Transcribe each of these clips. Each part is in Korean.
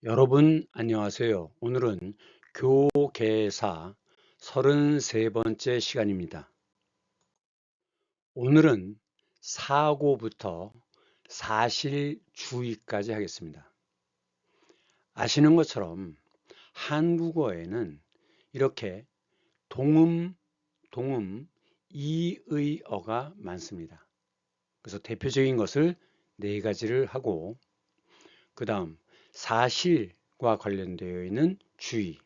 여러분 안녕하세요. 오늘은 교계사 33번째 시간입니다. 오늘은 사고부터 사실주의까지 하겠습니다. 아시는 것처럼 한국어에는 이렇게 동음, 이의어가 많습니다. 그래서 대표적인 것을 네 가지를 하고 그 다음 사실과 관련되어 있는 주의,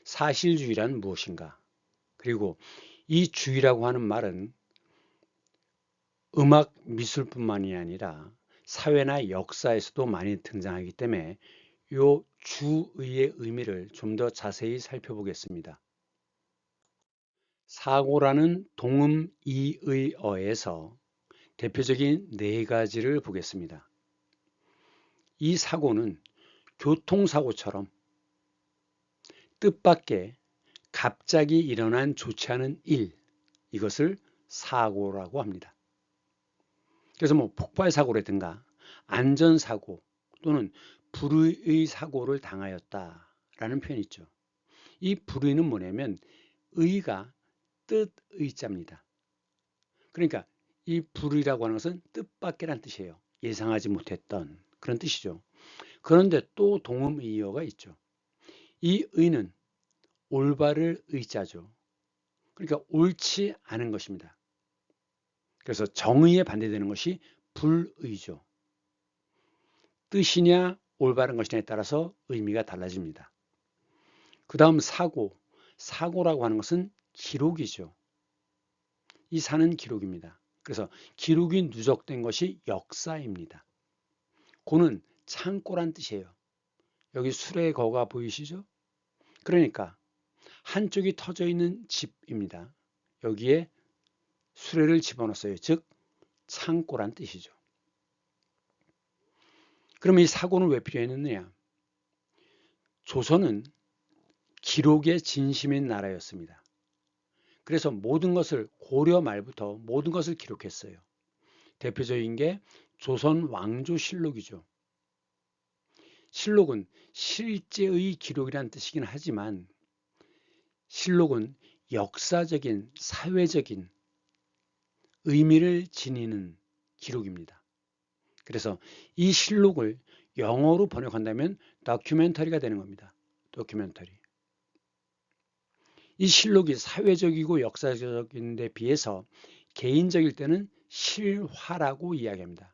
사실주의란 무엇인가? 그리고 이 주의라고 하는 말은 음악 미술뿐만이 아니라 사회나 역사에서도 많이 등장하기 때문에 이 주의의 의미를 좀 더 자세히 살펴보겠습니다. 사고라는 동음 이의어에서 대표적인 네 가지를 보겠습니다. 이 사고는 교통사고처럼 뜻밖의 갑자기 일어난 좋지 않은 일, 이것을 사고라고 합니다. 그래서 폭발 사고라든가 안전사고 또는 불의의 사고를 당하였다라는 표현이 있죠. 이 불의는 뭐냐면 의가 뜻의자입니다. 그러니까 이 불의라고 하는 것은 뜻밖이란 뜻이에요. 예상하지 못했던 그런 뜻이죠. 그런데 또 동음이어가 있죠. 이 의는 올바를 의자죠. 그러니까 옳지 않은 것입니다. 그래서 정의에 반대되는 것이 불의죠. 뜻이냐 올바른 것이냐에 따라서 의미가 달라집니다. 그 다음 사고라고 하는 것은 기록이죠. 이 사는 기록입니다. 그래서 기록이 누적된 것이 역사입니다. 고는 창고란 뜻이에요. 여기 술의 거가 보이시죠? 그러니까 한쪽이 터져 있는 집입니다. 여기에 수레를 집어넣었어요. 즉 창고란 뜻이죠. 그러면 이 사고는 왜 필요했느냐? 조선은 기록의 진심인 나라였습니다. 그래서 모든 것을 고려 말부터 모든 것을 기록했어요. 대표적인 게 조선 왕조실록이죠. 실록은 실제의 기록이라는 뜻이긴 하지만 실록은 역사적인 사회적인 의미를 지니는 기록입니다. 그래서 이 실록을 영어로 번역한다면 다큐멘터리가 되는 겁니다. 다큐멘터리. 이 실록이 사회적이고 역사적인 데 비해서 개인적일 때는 실화라고 이야기합니다.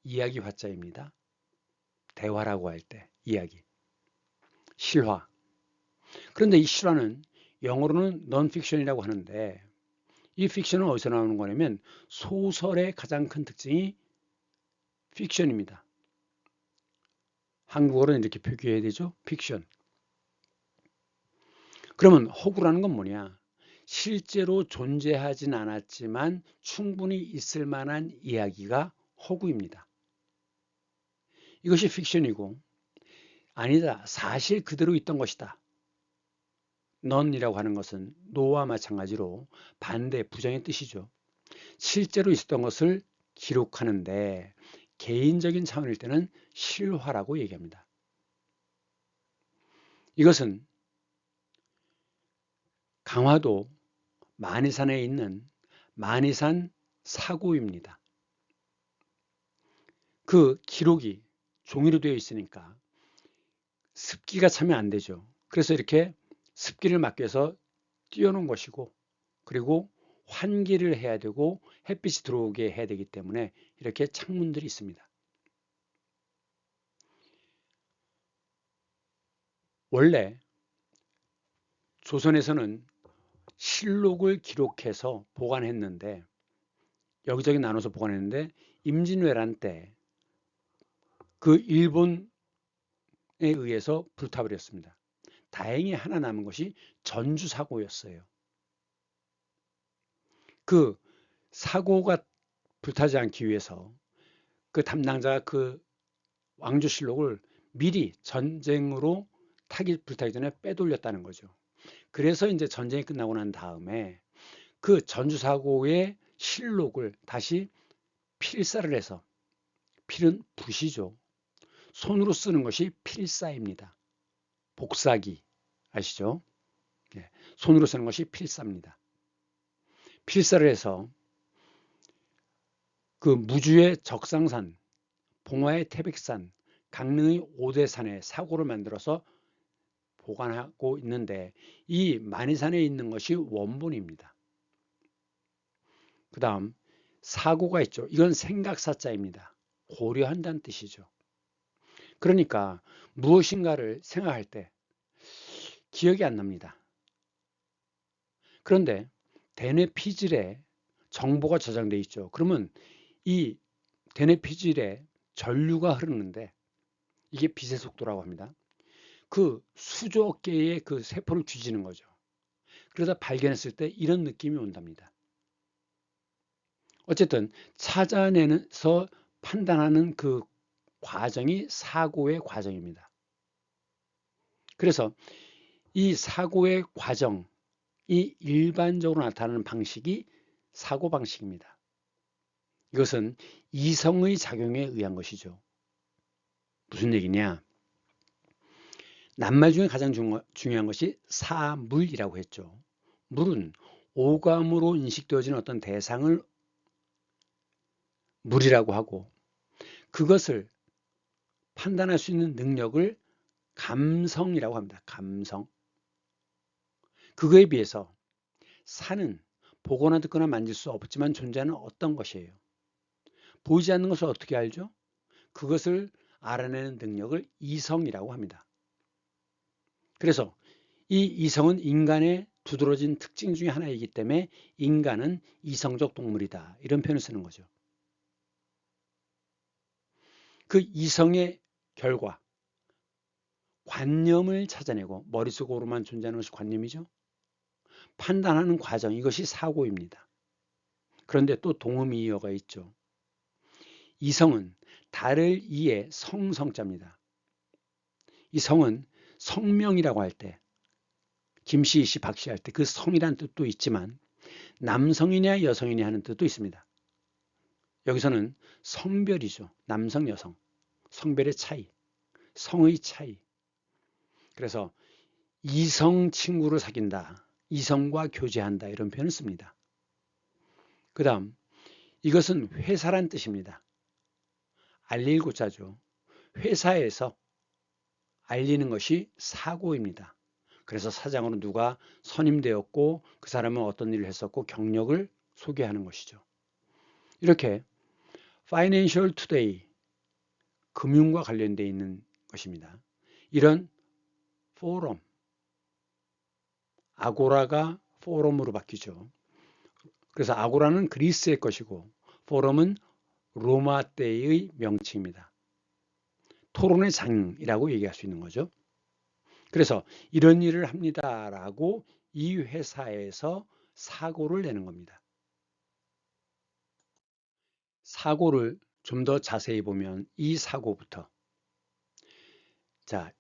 이야기 화자입니다. 대화라고 할 때 이야기. 실화. 그런데 이 실화는 영어로는 non-fiction이라고 하는데 이 픽션은 어디서 나오는 거냐면 소설의 가장 큰 특징이 픽션입니다. 한국어로는 이렇게 표기해야 되죠. 픽션. 그러면 허구라는 건 뭐냐? 실제로 존재하진 않았지만 충분히 있을 만한 이야기가 허구입니다. 이것이 픽션이고 아니다. 사실 그대로 있던 것이다. 넌이라고 하는 것은 노와 마찬가지로 반대, 부정의 뜻이죠. 실제로 있었던 것을 기록하는데 개인적인 차원일 때는 실화라고 얘기합니다. 이것은 강화도 만이산에 있는 만이산 사고입니다. 그 기록이 종이로 되어 있으니까 습기가 차면 안 되죠. 그래서 이렇게 습기를 막기 위해서 띄워놓은 것이고 그리고 환기를 해야 되고 햇빛이 들어오게 해야 되기 때문에 이렇게 창문들이 있습니다. 원래 조선에서는 실록을 기록해서 보관했는데 여기저기 나눠서 보관했는데 임진왜란 때 그 일본에 의해서 불타버렸습니다. 다행히 하나 남은 것이 전주 사고였어요. 그 사고가 불타지 않기 위해서 그 담당자가 그 왕조실록을 미리 전쟁으로 불타기 전에 빼돌렸다는 거죠. 그래서 이제 전쟁이 끝나고 난 다음에 그 전주 사고의 실록을 다시 필사를 해서 필은 붓이죠. 손으로 쓰는 것이 필사입니다. 복사기 아시죠? 예, 손으로 쓰는 것이 필사입니다. 필사를 해서 그 무주의 적상산, 봉화의 태백산, 강릉의 오대산에 사고를 만들어서 보관하고 있는데 이 만이산에 있는 것이 원본입니다. 그 다음 사고가 있죠. 이건 생각사자입니다. 고려한다는 뜻이죠. 그러니까 무엇인가를 생각할 때 기억이 안 납니다. 그런데 대뇌 피질에 정보가 저장되어 있죠. 그러면 이 대뇌 피질에 전류가 흐르는데 이게 빛의 속도라고 합니다. 그 수조 개의 그 세포를 뒤지는 거죠. 그러다 발견했을 때 이런 느낌이 온답니다. 어쨌든 찾아내서 판단하는 그 과정이 사고의 과정입니다. 그래서 이 사고의 과정이 일반적으로 나타나는 방식이 사고방식입니다. 이것은 이성의 작용에 의한 것이죠. 무슨 얘기냐? 낱말 중에 가장 중요한 것이 사물이라고 했죠. 물은 오감으로 인식되어지는 어떤 대상을 물이라고 하고 그것을 판단할 수 있는 능력을 감성이라고 합니다. 감성. 그거에 비해서 산은 보거나 듣거나 만질 수 없지만 존재하는 어떤 것이에요. 보이지 않는 것을 어떻게 알죠? 그것을 알아내는 능력을 이성이라고 합니다. 그래서 이 이성은 인간의 두드러진 특징 중에 하나이기 때문에 인간은 이성적 동물이다. 이런 표현을 쓰는 거죠. 그 이성의 결과, 관념을 찾아내고 머릿속으로만 존재하는 것이 관념이죠. 판단하는 과정, 이것이 사고입니다. 그런데 또 동음이어가 있죠. 이성은 달을 이에 성자입니다. 이 성은 성명이라고 할 때, 김씨, 이씨, 박씨 할 때 그 성이라는 뜻도 있지만 남성이냐 여성이냐 하는 뜻도 있습니다. 여기서는 성별이죠. 남성, 여성. 성별의 차이, 성의 차이. 그래서 이성 친구를 사귄다. 이성과 교제한다. 이런 표현을 씁니다. 그 다음 이것은 회사란 뜻입니다. 알릴 고자죠. 회사에서 알리는 것이 사고입니다. 그래서 사장으로 누가 선임되었고 그 사람은 어떤 일을 했었고 경력을 소개하는 것이죠. 이렇게 Financial Today, 금융과 관련되어 있는 것입니다. 이런 포럼, 아고라가 포럼으로 바뀌죠. 그래서 아고라는 그리스의 것이고 포럼은 로마 때의 명칭입니다. 토론의 장이라고 얘기할 수 있는 거죠. 그래서 이런 일을 합니다라고 이 회사에서 사고를 내는 겁니다. 사고를 좀 더 자세히 보면 이 사고부터 자,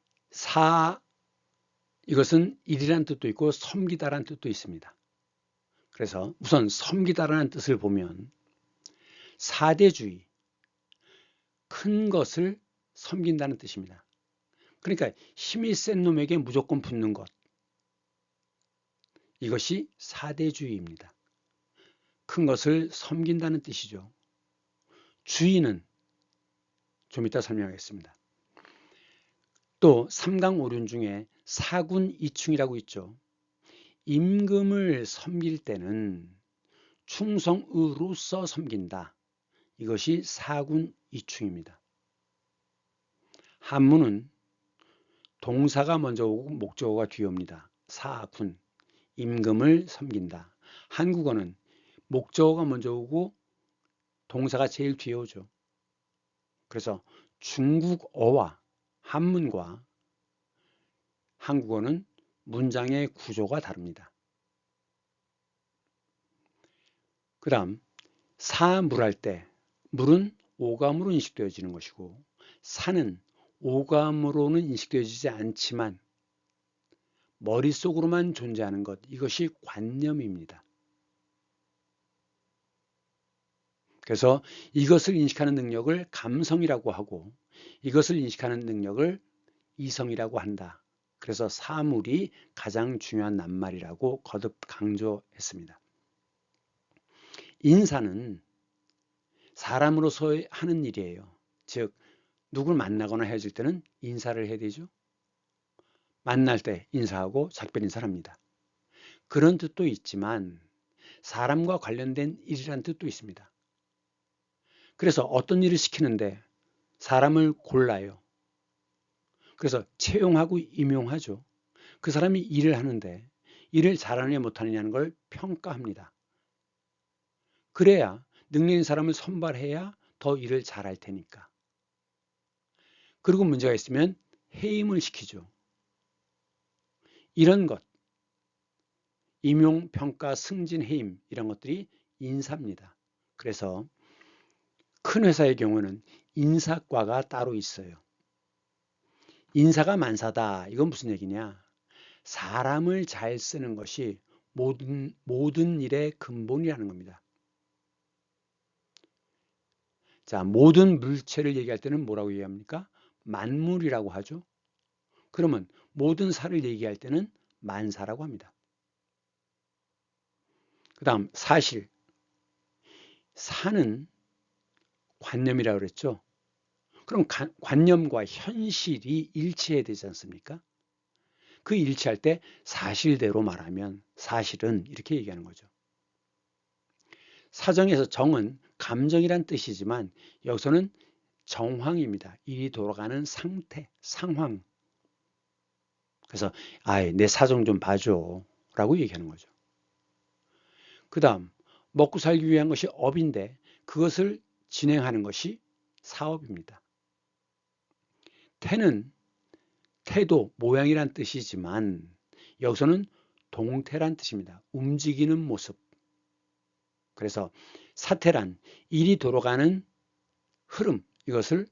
이것은 일이란 뜻도 있고 섬기다라는 뜻도 있습니다. 그래서 우선 섬기다라는 뜻을 보면 사대주의, 큰 것을 섬긴다는 뜻입니다. 그러니까 힘이 센 놈에게 무조건 붙는 것. 이것이 사대주의입니다. 큰 것을 섬긴다는 뜻이죠. 주의는 좀 이따 설명하겠습니다. 또 삼강오륜 중에 사군이충이라고 있죠. 임금을 섬길 때는 충성의로서 섬긴다. 이것이 사군이충입니다. 한문은 동사가 먼저 오고 목적어가 뒤에 옵니다. 사군, 임금을 섬긴다. 한국어는 목적어가 먼저 오고 동사가 제일 뒤에 오죠. 그래서 중국어와 한문과 한국어는 문장의 구조가 다릅니다. 그 다음 사물할 때 물은 오감으로 인식되어지는 것이고 사는 오감으로는 인식되어지지 않지만 머릿속으로만 존재하는 것, 이것이 관념입니다. 그래서 이것을 인식하는 능력을 감성이라고 하고 이것을 인식하는 능력을 이성이라고 한다. 그래서 사물이 가장 중요한 낱말이라고 거듭 강조했습니다. 인사는 사람으로서 하는 일이에요. 즉 누굴 만나거나 헤어질 때는 인사를 해야 되죠. 만날 때 인사하고 작별 인사를 합니다. 그런 뜻도 있지만 사람과 관련된 일이라는 뜻도 있습니다. 그래서 어떤 일을 시키는데 사람을 골라요. 그래서 채용하고 임용하죠. 그 사람이 일을 하는데 일을 잘하느냐 못하느냐는 걸 평가합니다. 그래야 능력 있는 사람을 선발해야 더 일을 잘할 테니까. 그리고 문제가 있으면 해임을 시키죠. 이런 것, 임용, 평가, 승진, 해임 이런 것들이 인사입니다. 그래서 큰 회사의 경우는 인사과가 따로 있어요. 인사가 만사다. 이건 무슨 얘기냐? 사람을 잘 쓰는 것이 모든 일의 근본이라는 겁니다. 자, 모든 물체를 얘기할 때는 뭐라고 얘기합니까? 만물이라고 하죠. 그러면 모든 사를 얘기할 때는 만사라고 합니다. 그 다음 사실. 사는 관념이라고 그랬죠. 그럼 관념과 현실이 일치해야 되지 않습니까? 그 일치할 때 사실대로 말하면 사실은 이렇게 얘기하는 거죠. 사정에서 정은 감정이란 뜻이지만 여기서는 정황입니다. 일이 돌아가는 상태, 상황. 그래서 내 사정 좀 봐줘 라고 얘기하는 거죠. 그 다음 먹고 살기 위한 것이 업인데 그것을 진행하는 것이 사업입니다. 태는 태도, 모양이란 뜻이지만 여기서는 동태란 뜻입니다. 움직이는 모습. 그래서 사태란 일이 돌아가는 흐름, 이것을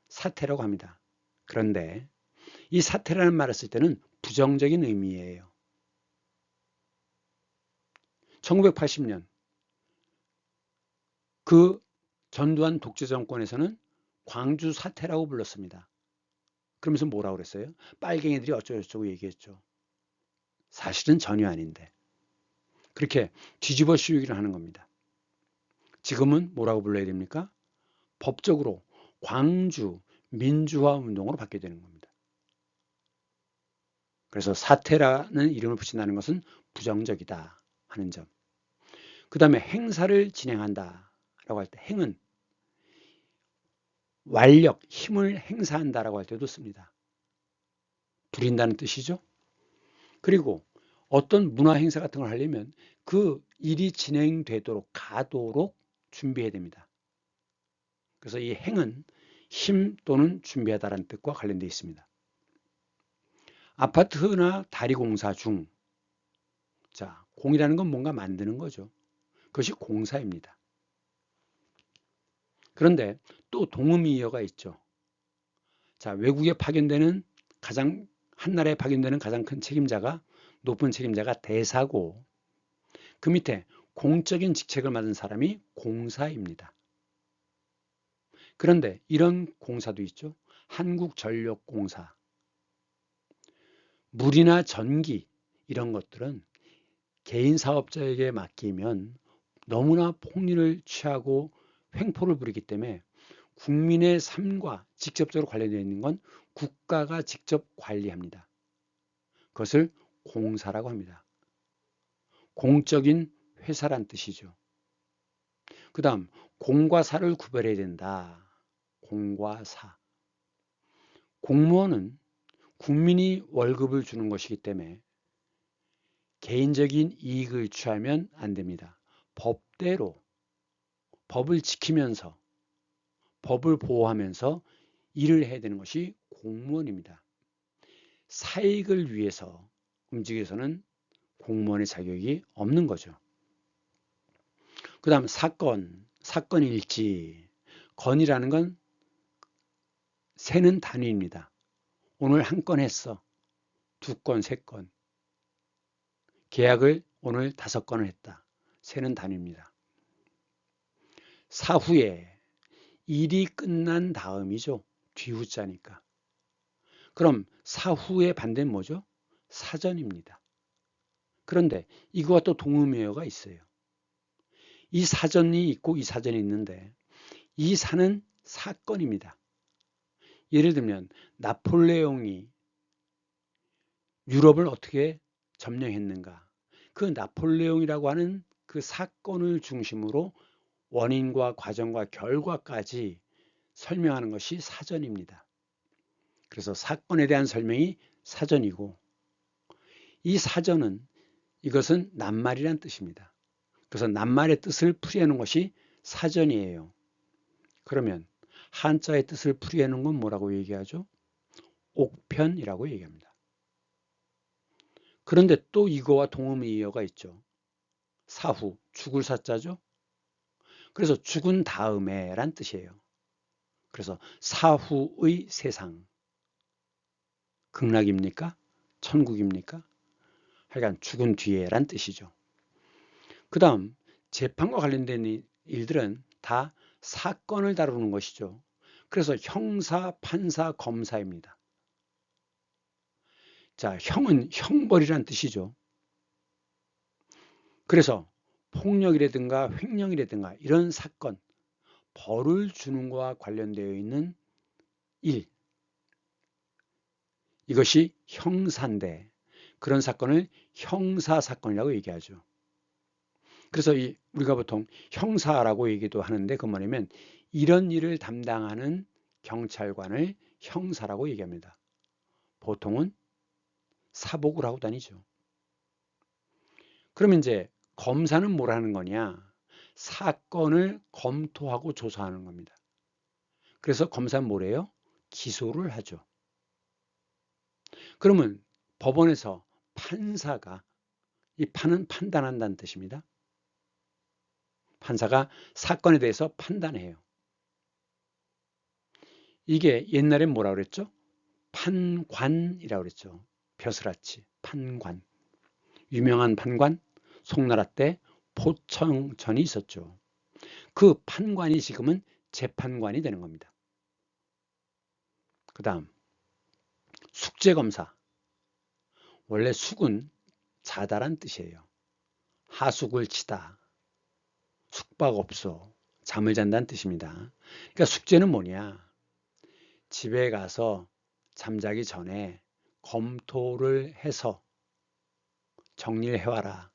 사태라고 합니다. 그런데 이 사태라는 말을 쓸 때는 부정적인 의미예요. 1980년 그 전두환 독재 정권에서는 광주 사태라고 불렀습니다. 그러면서 뭐라고 그랬어요? 빨갱이들이 어쩌고저쩌고 얘기했죠. 사실은 전혀 아닌데. 그렇게 뒤집어 씌우기를 하는 겁니다. 지금은 뭐라고 불러야 됩니까? 법적으로 광주 민주화 운동으로 바뀌어야 되는 겁니다. 그래서 사태라는 이름을 붙인다는 것은 부정적이다 하는 점. 그 다음에 행사를 진행한다 라고 할 때 행은 완력, 힘을 행사한다라고 할 때도 씁니다. 부린다는 뜻이죠. 그리고 어떤 문화 행사 같은 걸 하려면 그 일이 진행되도록 가도록 준비해야 됩니다. 그래서 이 행은 힘 또는 준비하다라는 뜻과 관련되어 있습니다. 아파트나 다리 공사 중, 자, 공이라는 건 뭔가 만드는 거죠. 그것이 공사입니다. 그런데 또 동음이어가 있죠. 자, 외국에 파견되는 한 나라에 파견되는 가장 큰 책임자가 높은 책임자가 대사고 그 밑에 공적인 직책을 맡은 사람이 공사입니다. 그런데 이런 공사도 있죠. 한국전력공사, 물이나 전기 이런 것들은 개인 사업자에게 맡기면 너무나 폭리를 취하고 횡포를 부리기 때문에 국민의 삶과 직접적으로 관련되어 있는 건 국가가 직접 관리합니다. 그것을 공사라고 합니다. 공적인 회사란 뜻이죠. 그 다음 공과 사를 구별해야 된다. 공과 사. 공무원은 국민이 월급을 주는 것이기 때문에 개인적인 이익을 취하면 안 됩니다. 법대로 법을 지키면서 법을 보호하면서 일을 해야 되는 것이 공무원입니다. 사익을 위해서 움직여서는 공무원의 자격이 없는 거죠. 그 다음 사건 일지. 건이라는 건 세는 단위입니다. 오늘 한 건 했어. 2건, 3건. 계약을 오늘 5건을 했다. 세는 단위입니다. 사후에 일이 끝난 다음이죠. 뒤후자니까. 그럼 사후의 반대는 뭐죠? 사전입니다. 그런데 이거와 또 동음이어가 있어요. 이 사전이 있고 이 사전이 있는데 이 사는 사건입니다. 예를 들면 나폴레옹이 유럽을 어떻게 점령했는가? 그 나폴레옹이라고 하는 그 사건을 중심으로 원인과 과정과 결과까지 설명하는 것이 사전입니다. 그래서 사건에 대한 설명이 사전이고 이 사전은 이것은 낱말이란 뜻입니다. 그래서 낱말의 뜻을 풀이하는 것이 사전이에요. 그러면 한자의 뜻을 풀이하는 건 뭐라고 얘기하죠? 옥편이라고 얘기합니다. 그런데 또 이거와 동음이어가 있죠. 사후, 죽을 사자죠. 그래서 죽은 다음에 란 뜻이에요. 그래서 사후의 세상. 극락입니까? 천국입니까? 하여간 죽은 뒤에 란 뜻이죠. 그 다음 재판과 관련된 일들은 다 사건을 다루는 것이죠. 그래서 형사, 판사, 검사입니다. 자, 형은 형벌이란 뜻이죠. 그래서 폭력이라든가 횡령이라든가 이런 사건, 벌을 주는 것과 관련되어 있는 일, 이것이 형사인데 그런 사건을 형사사건이라고 얘기하죠. 그래서 우리가 보통 형사라고 얘기도 하는데 그 뭐냐면 이런 일을 담당하는 경찰관을 형사라고 얘기합니다. 보통은 사복을 하고 다니죠. 그러면 이제 검사는 뭘 하는 거냐? 사건을 검토하고 조사하는 겁니다. 그래서 검사는 뭐래요? 기소를 하죠. 그러면 법원에서 판사가 이 판은 판단한다는 뜻입니다. 판사가 사건에 대해서 판단해요. 이게 옛날엔 뭐라고 그랬죠? 판관이라고 그랬죠. 벼슬아치 판관. 유명한 판관 송나라 때 포청천이 있었죠. 그 판관이 지금은 재판관이 되는 겁니다. 그 다음 숙제검사. 원래 숙은 자다란 뜻이에요. 하숙을 치다. 숙박업소. 잠을 잔다는 뜻입니다. 그러니까 숙제는 뭐냐? 집에 가서 잠자기 전에 검토를 해서 정리를 해와라.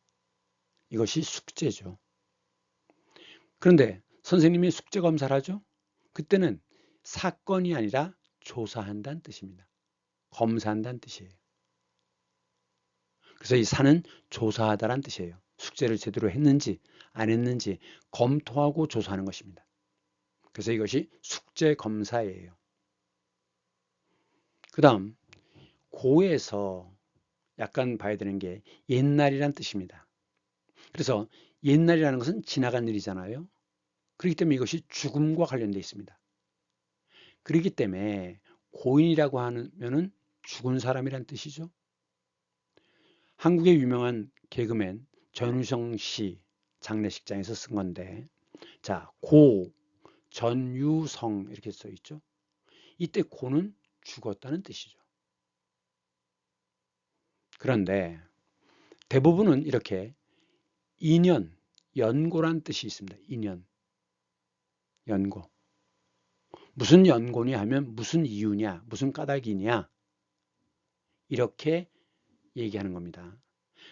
이것이 숙제죠. 그런데 선생님이 숙제 검사를 하죠? 그때는 사건이 아니라 조사한다는 뜻입니다. 검사한다는 뜻이에요. 그래서 이 사는 조사하다란 뜻이에요. 숙제를 제대로 했는지 안 했는지 검토하고 조사하는 것입니다. 그래서 이것이 숙제 검사예요. 그 다음 고에서 약간 봐야 되는 게 옛날이란 뜻입니다. 그래서 옛날이라는 것은 지나간 일이잖아요. 그렇기 때문에 이것이 죽음과 관련되어 있습니다. 그렇기 때문에 고인이라고 하면은 죽은 사람이란 뜻이죠. 한국의 유명한 개그맨 전유성 씨 장례식장에서 쓴 건데, 자, 고, 전유성 이렇게 써 있죠. 이때 고는 죽었다는 뜻이죠. 그런데 대부분은 이렇게 인연, 연고란 뜻이 있습니다. 인연, 연고. 무슨 연고냐 하면 무슨 이유냐, 무슨 까닭이냐 이렇게 얘기하는 겁니다.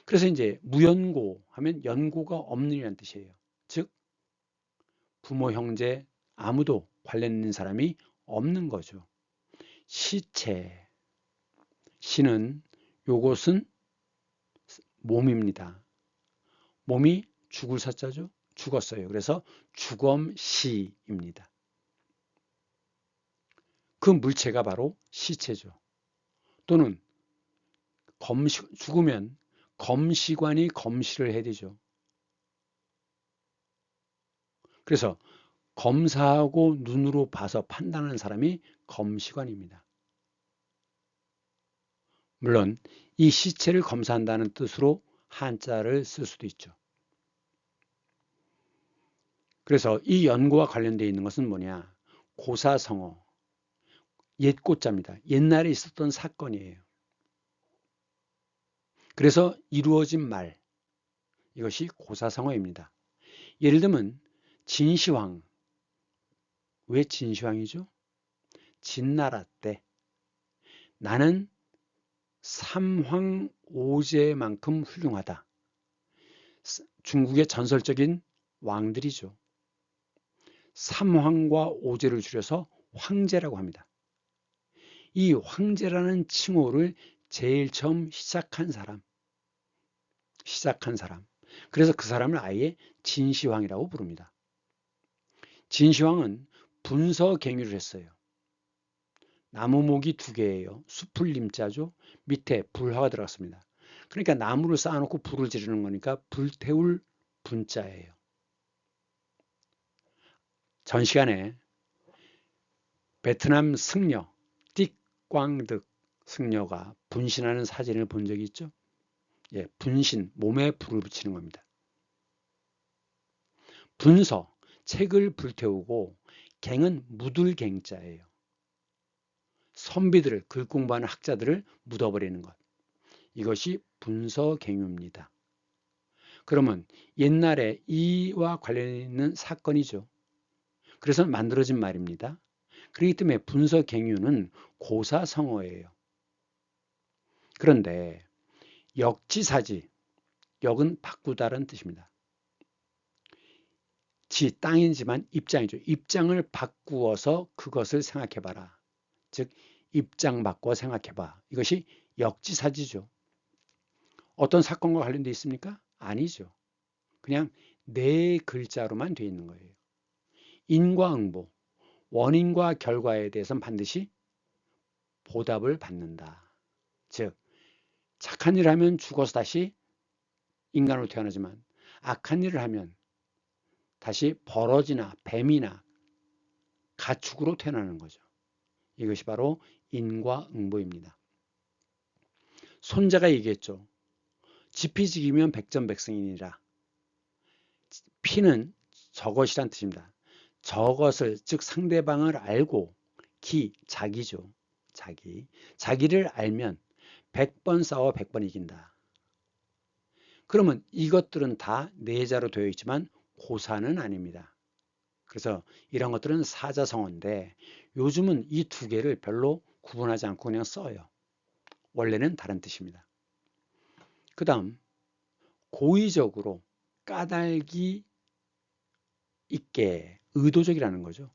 그래서 이제 무연고 하면 연고가 없는 이라는 뜻이에요. 즉 부모, 형제 아무도 관련 있는 사람이 없는 거죠. 시체, 시는 요것은 몸입니다. 몸이 죽을 사자죠. 죽었어요. 그래서 죽엄시입니다. 그 물체가 바로 시체죠. 또는 죽으면 검시관이 검시를 해야 되죠. 그래서 검사하고 눈으로 봐서 판단하는 사람이 검시관입니다. 물론 이 시체를 검사한다는 뜻으로 한자를 쓸 수도 있죠. 그래서 이 연고와 관련되어 있는 것은 뭐냐? 고사성어. 옛고자입니다. 옛날에 있었던 사건이에요. 그래서 이루어진 말, 이것이 고사성어입니다. 예를 들면 진시황, 왜 진시황이죠? 진나라 때 나는 삼황오제만큼 훌륭하다. 중국의 전설적인 왕들이죠. 삼황과 오제를 줄여서 황제라고 합니다. 이 황제라는 칭호를 제일 처음 시작한 사람. 그래서 그 사람을 아예 진시황이라고 부릅니다. 진시황은 분서갱유를 했어요. 나무목이 2개예요. 숲을 님자죠. 밑에 불화가 들어갔습니다. 그러니까 나무를 쌓아놓고 불을 지르는 거니까 불태울 분자예요. 전 시간에 베트남 승려 띡광득 승려가 분신하는 사진을 본 적이 있죠. 예, 분신, 몸에 불을 붙이는 겁니다. 분서, 책을 불태우고 갱은 묻을 갱자예요. 선비들을, 글 공부하는 학자들을 묻어버리는 것. 이것이 분서갱유입니다. 그러면 옛날에 이와 관련 있는 사건이죠. 그래서 만들어진 말입니다. 그렇기 때문에 분서갱유는 고사성어예요. 그런데 역지사지, 역은 바꾸다라는 뜻입니다. 지, 땅이지만 입장이죠. 입장을 바꾸어서 그것을 생각해봐라. 즉 입장 바꿔 생각해봐. 이것이 역지사지죠. 어떤 사건과 관련돼 있습니까? 아니죠. 그냥 4글자로만 되어 있는 거예요. 인과응보, 원인과 결과에 대해서는 반드시 보답을 받는다. 즉 착한 일을 하면 죽어서 다시 인간으로 태어나지만 악한 일을 하면 다시 버러지나 뱀이나 가축으로 태어나는 거죠. 이것이 바로 인과응보입니다. 손자가 얘기했죠. 지피지기면 백전백승이니라. 피는 저것이란 뜻입니다. 저것을, 즉 상대방을 알고, 자기죠. 자기를 알면 100번 싸워 100번 이긴다. 그러면 이것들은 다 내자로 되어 있지만 고사는 아닙니다. 그래서 이런 것들은 사자성어인데 요즘은 이 2개를 별로 구분하지 않고 그냥 써요. 원래는 다른 뜻입니다. 그 다음 고의적으로 까닭이 있게, 의도적이라는 거죠.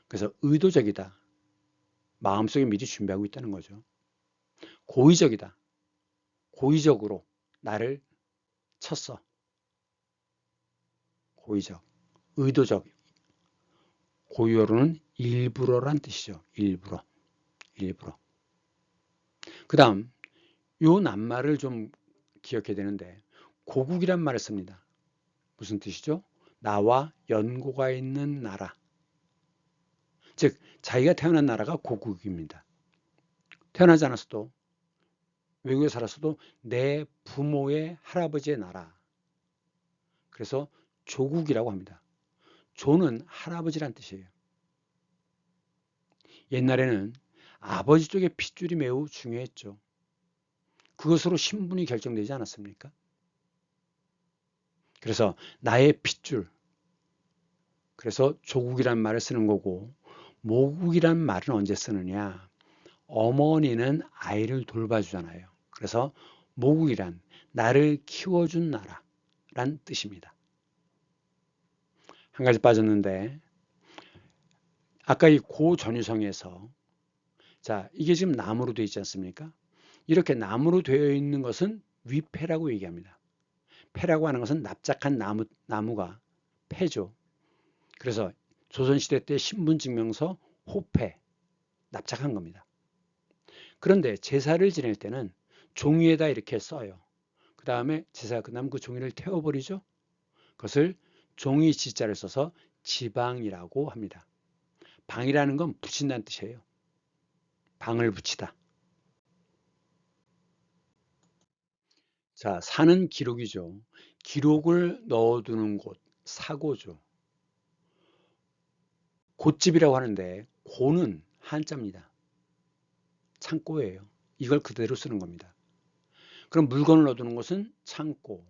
그래서 의도적이다. 마음속에 미리 준비하고 있다는 거죠. 고의적이다. 고의적으로 나를 쳤어. 고의적, 의도적. 고의어로는 일부러란 뜻이죠. 일부러. 그 다음 요 낱말을 좀 기억해야 되는데 고국이란 말을 씁니다. 무슨 뜻이죠? 나와 연고가 있는 나라. 즉 자기가 태어난 나라가 고국입니다. 태어나지 않았어도 외국에 살았어도 내 부모의 할아버지의 나라. 그래서 조국이라고 합니다. 조는 할아버지란 뜻이에요. 옛날에는 아버지 쪽의 핏줄이 매우 중요했죠. 그것으로 신분이 결정되지 않았습니까? 그래서 나의 핏줄, 그래서 조국이란 말을 쓰는 거고, 모국이란 말은 언제 쓰느냐? 어머니는 아이를 돌봐주잖아요. 그래서 모국이란 나를 키워준 나라란 뜻입니다. 한 가지 빠졌는데 아까 이 고전유성에서 자, 이게 지금 나무로 되어 있지 않습니까? 이렇게 나무로 되어 있는 것은 위패라고 얘기합니다. 패라고 하는 것은 납작한 나무가 패죠. 그래서 조선시대 때 신분증명서 호패, 납작한 겁니다. 그런데 제사를 지낼 때는 종이에다 이렇게 써요. 그 다음에 제사가 끝나면 그 종이를 태워버리죠. 그것을 종이 지자를 써서 지방이라고 합니다. 방이라는 건 붙인다는 뜻이에요. 방을 붙이다. 자, 사는 기록이죠. 기록을 넣어두는 곳, 사고죠. 곶집이라고 하는데 고는 한자입니다. 창고예요. 이걸 그대로 쓰는 겁니다. 그럼 물건을 넣어두는 것은 창고,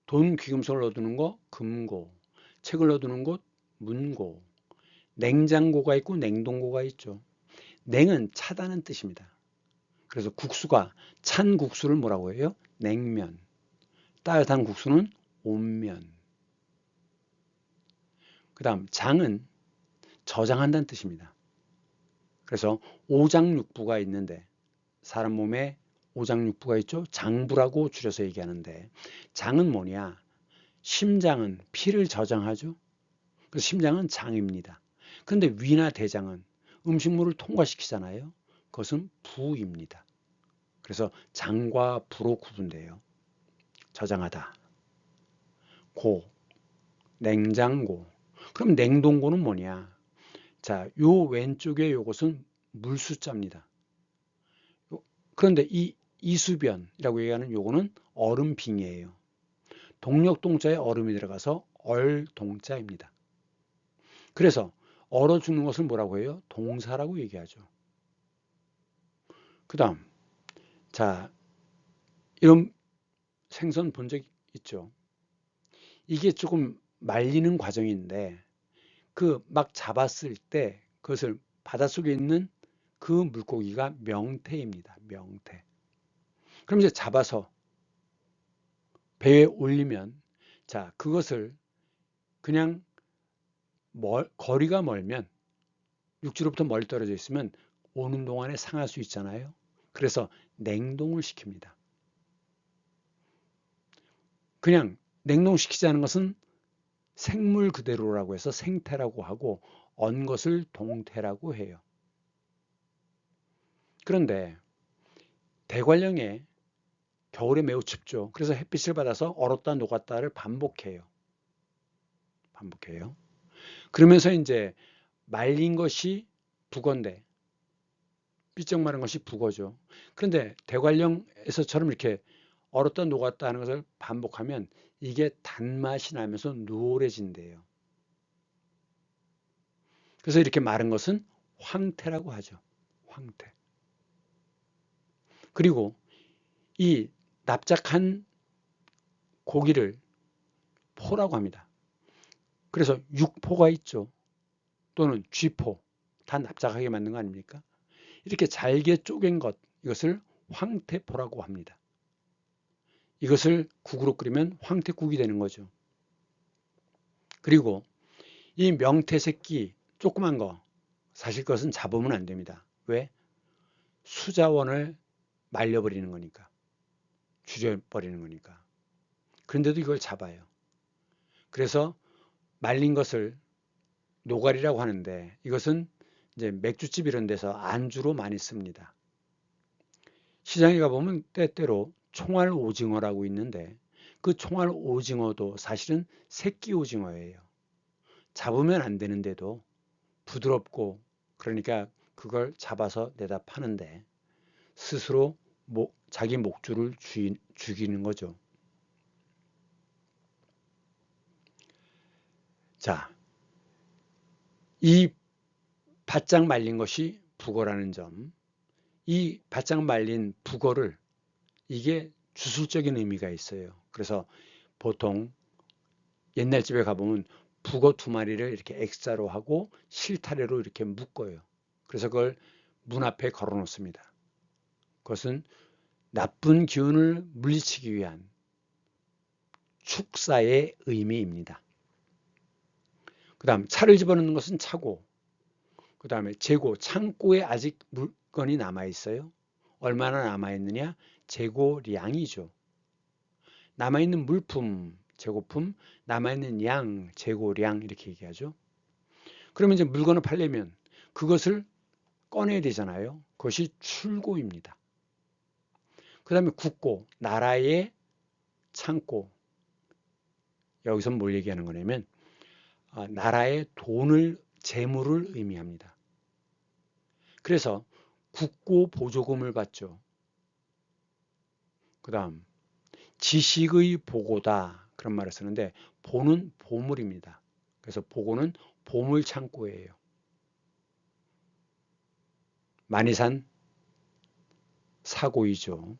돈 귀금속을 넣어두는 거 금고, 책을 넣어두는 곳 문고, 냉장고가 있고 냉동고가 있죠. 냉은 차다는 뜻입니다. 그래서 국수가 찬 국수를 뭐라고 해요? 냉면. 따뜻한 국수는 온면. 그 다음 장은 저장한다는 뜻입니다. 그래서 오장육부가 있는데 사람 몸에 오장육부가 있죠. 장부라고 줄여서 얘기하는데 장은 뭐냐? 심장은 피를 저장하죠. 그래서 심장은 장입니다. 그런데 위나 대장은 음식물을 통과시키잖아요. 그것은 부입니다. 그래서 장과 부로 구분돼요. 저장하다. 고, 냉장고. 그럼 냉동고는 뭐냐? 자, 요 왼쪽에 요것은 물수자입니다. 그런데 이 이수변이라고 얘기하는 요거는 얼음빙이에요. 동력동자에 얼음이 들어가서 얼동자입니다. 그래서 얼어 죽는 것을 뭐라고 해요? 동사라고 얘기하죠. 그 다음, 자, 이런 생선 본 적 있죠? 이게 조금 말리는 과정인데 그 막 잡았을 때 그것을 바닷속에 있는 그 물고기가 명태입니다. 명태. 그럼 이제 잡아서 배에 올리면 자, 그것을 그냥 거리가 멀면 육지로부터 멀리 떨어져 있으면 오는 동안에 상할 수 있잖아요. 그래서 냉동을 시킵니다. 그냥 냉동시키지 않은 것은 생물 그대로라고 해서 생태라고 하고 언 것을 동태라고 해요. 그런데 대관령에 겨울에 매우 춥죠. 그래서 햇빛을 받아서 얼었다 녹았다를 반복해요. 반복해요. 그러면서 이제 말린 것이 북어인데 삐쩍 마른 것이 북어죠. 그런데 대관령에서처럼 이렇게 얼었다 녹았다 하는 것을 반복하면 이게 단맛이 나면서 누렇해진대요. 그래서 이렇게 마른 것은 황태라고 하죠. 황태. 그리고 이 납작한 고기를 포라고 합니다. 그래서 육포가 있죠. 또는 쥐포. 다 납작하게 만든 거 아닙니까? 이렇게 잘게 쪼갠 것, 이것을 황태포라고 합니다. 이것을 국으로 끓이면 황태국이 되는 거죠. 그리고 이 명태 새끼 조그만 거 사실 그것은 잡으면 안 됩니다. 왜? 수자원을 말려버리는 거니까. 죽여버리는 거니까. 그런데도 이걸 잡아요. 그래서 말린 것을 노가리라고 하는데 이것은 이제 맥주집 이런 데서 안주로 많이 씁니다. 시장에 가보면 때때로 총알 오징어라고 있는데 그 총알 오징어도 사실은 새끼 오징어예요. 잡으면 안 되는데도 부드럽고 그러니까 그걸 잡아서 내다 파는데 스스로 자기 목줄을 죽이는 거죠. 자, 이 바짝 말린 것이 북어라는 점, 이 바짝 말린 북어를 이게 주술적인 의미가 있어요. 그래서 보통 옛날 집에 가보면 북어 2마리를 이렇게 X자로 하고 실타래로 이렇게 묶어요. 그래서 그걸 문 앞에 걸어 놓습니다. 그것은 나쁜 기운을 물리치기 위한 축사의 의미입니다. 그 다음 차를 집어넣는 것은 차고, 그 다음에 재고, 창고에 아직 물건이 남아있어요. 얼마나 남아있느냐? 재고량이죠. 남아있는 물품, 재고품, 남아있는 양, 재고량 이렇게 얘기하죠. 그러면 이제 물건을 팔려면 그것을 꺼내야 되잖아요. 그것이 출고입니다. 그 다음에 국고, 나라의 창고. 여기서 뭘 얘기하는 거냐면 나라의 돈을, 재물을 의미합니다. 그래서 국고 보조금을 받죠. 그 다음 지식의 보고다 그런 말을 쓰는데 보는 보물입니다. 그래서 보고는 보물 창고예요. 많이 산 사고이죠.